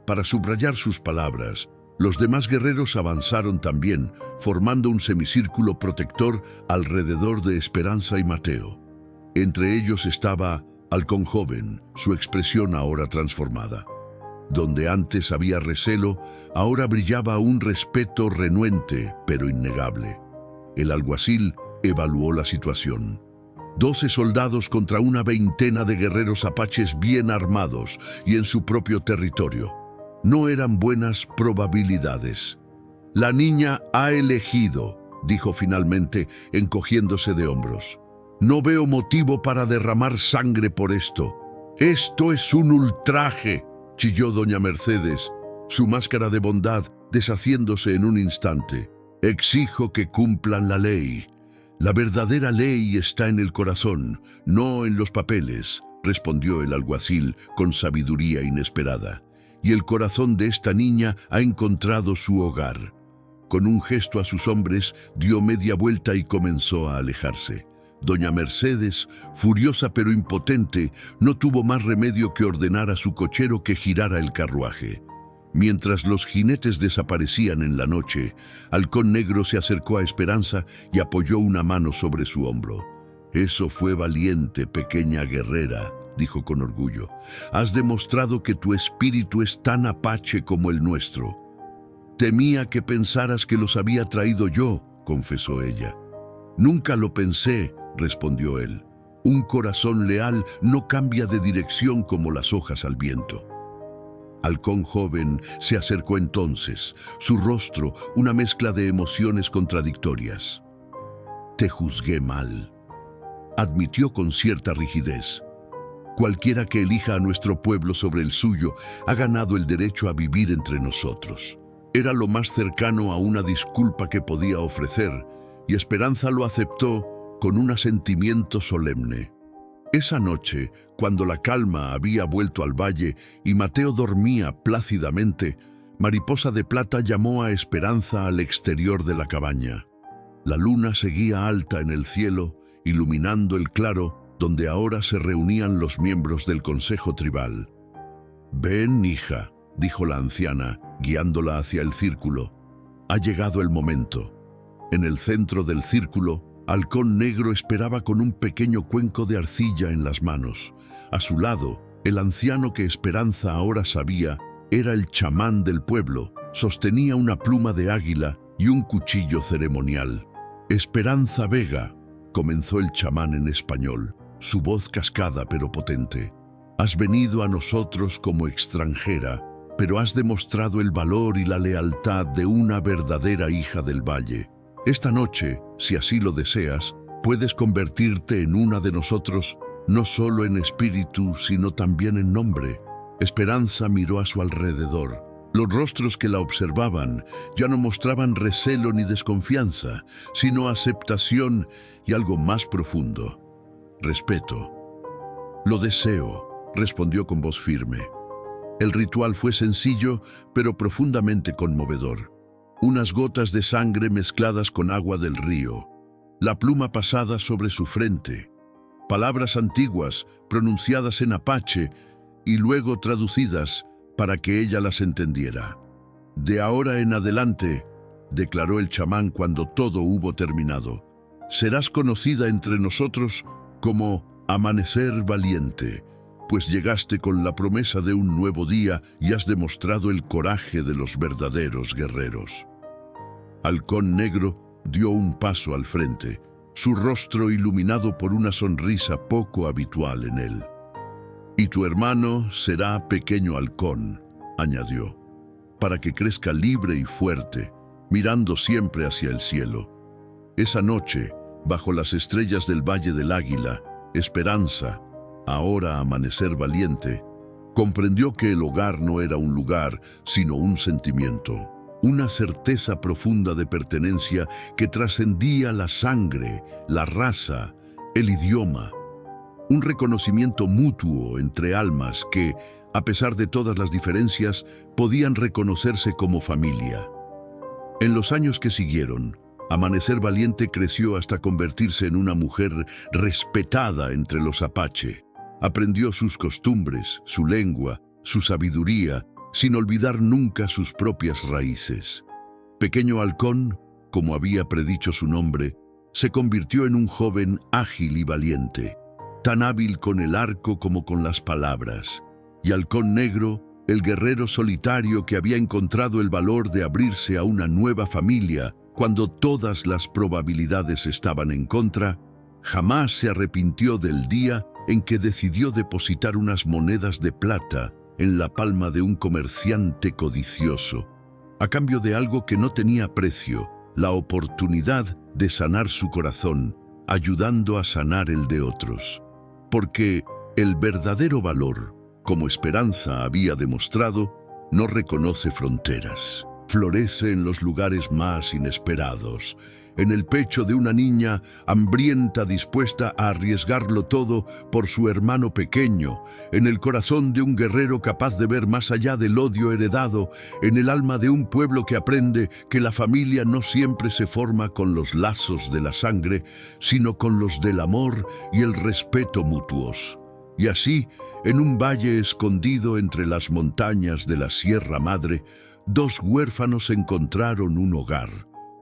Para subrayar sus palabras, los demás guerreros avanzaron también, formando un semicírculo protector alrededor de Esperanza y Mateo. Entre ellos estaba Halcón Joven, su expresión ahora transformada. Donde antes había recelo, ahora brillaba un respeto renuente, pero innegable. El alguacil evaluó la situación. 12 soldados contra una veintena de guerreros apaches bien armados y en su propio territorio. No eran buenas probabilidades. «La niña ha elegido», dijo finalmente, encogiéndose de hombros. «No veo motivo para derramar sangre por esto. Esto es un ultraje», chilló doña Mercedes, su máscara de bondad deshaciéndose en un instante. «Exijo que cumplan la ley. La verdadera ley está en el corazón, no en los papeles», respondió el alguacil con sabiduría inesperada. «Y el corazón de esta niña ha encontrado su hogar». Con un gesto a sus hombres, dio media vuelta y comenzó a alejarse. Doña Mercedes, furiosa pero impotente, no tuvo más remedio que ordenar a su cochero que girara el carruaje. Mientras los jinetes desaparecían en la noche, Halcón Negro se acercó a Esperanza y apoyó una mano sobre su hombro. «Eso fue valiente, pequeña guerrera», dijo con orgullo. «Has demostrado que tu espíritu es tan apache como el nuestro». «Temía que pensaras que los había traído yo», confesó ella. «Nunca lo pensé», respondió él. «Un corazón leal no cambia de dirección como las hojas al viento». Halcón Joven se acercó entonces, su rostro una mezcla de emociones contradictorias. «Te juzgué mal», admitió con cierta rigidez. «Cualquiera que elija a nuestro pueblo sobre el suyo ha ganado el derecho a vivir entre nosotros». Era lo más cercano a una disculpa que podía ofrecer, y Esperanza lo aceptó con un asentimiento solemne. Esa noche, cuando la calma había vuelto al valle y Mateo dormía plácidamente, Mariposa de Plata llamó a Esperanza al exterior de la cabaña. La luna seguía alta en el cielo, iluminando el claro donde ahora se reunían los miembros del consejo tribal. «Ven, hija», dijo la anciana, guiándola hacia el círculo. «Ha llegado el momento». En el centro del círculo, Halcón Negro esperaba con un pequeño cuenco de arcilla en las manos. A su lado, el anciano que Esperanza ahora sabía era el chamán del pueblo. Sostenía una pluma de águila y un cuchillo ceremonial. «Esperanza Vega», comenzó el chamán en español, su voz cascada pero potente. «Has venido a nosotros como extranjera, pero has demostrado el valor y la lealtad de una verdadera hija del valle. Esta noche, si así lo deseas, puedes convertirte en una de nosotros, no solo en espíritu, sino también en nombre». Esperanza miró a su alrededor. Los rostros que la observaban ya no mostraban recelo ni desconfianza, sino aceptación y algo más profundo: respeto. «Lo deseo», respondió con voz firme. El ritual fue sencillo, pero profundamente conmovedor. Unas gotas de sangre mezcladas con agua del río, la pluma pasada sobre su frente, palabras antiguas pronunciadas en apache y luego traducidas para que ella las entendiera. «De ahora en adelante», declaró el chamán cuando todo hubo terminado, «serás conocida entre nosotros como Amanecer Valiente, pues llegaste con la promesa de un nuevo día y has demostrado el coraje de los verdaderos guerreros». Halcón Negro dio un paso al frente, su rostro iluminado por una sonrisa poco habitual en él. «Y tu hermano será Pequeño Halcón», añadió, «para que crezca libre y fuerte, mirando siempre hacia el cielo». Esa noche, bajo las estrellas del Valle del Águila, Esperanza, ahora Amanecer Valiente, comprendió que el hogar no era un lugar, sino un sentimiento. Una certeza profunda de pertenencia que trascendía la sangre, la raza, el idioma. un reconocimiento mutuo entre almas que, a pesar de todas las diferencias, podían reconocerse como familia. En los años que siguieron, Amanecer Valiente creció hasta convertirse en una mujer respetada entre los apache. Aprendió sus costumbres, su lengua, su sabiduría, sin olvidar nunca sus propias raíces. Pequeño Halcón, como había predicho su nombre, se convirtió en un joven ágil y valiente, tan hábil con el arco como con las palabras. Y Halcón Negro, el guerrero solitario que había encontrado el valor de abrirse a una nueva familia cuando todas las probabilidades estaban en contra, jamás se arrepintió del día en que decidió depositar unas monedas de plata en la palma de un comerciante codicioso, a cambio de algo que no tenía precio, la oportunidad de sanar su corazón, ayudando a sanar el de otros. Porque el verdadero valor, como Esperanza había demostrado, no reconoce fronteras. Florece en los lugares más inesperados, en el pecho de una niña hambrienta dispuesta a arriesgarlo todo por su hermano pequeño, en el corazón de un guerrero capaz de ver más allá del odio heredado, en el alma de un pueblo que aprende que la familia no siempre se forma con los lazos de la sangre, sino con los del amor y el respeto mutuos. Y así, en un valle escondido entre las montañas de la Sierra Madre, dos huérfanos encontraron un hogar.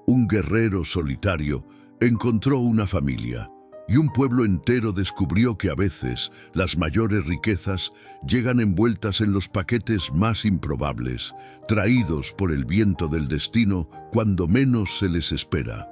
Un guerrero solitario encontró una familia, y un pueblo entero descubrió que a veces las mayores riquezas llegan envueltas en los paquetes más improbables, traídos por el viento del destino cuando menos se les espera.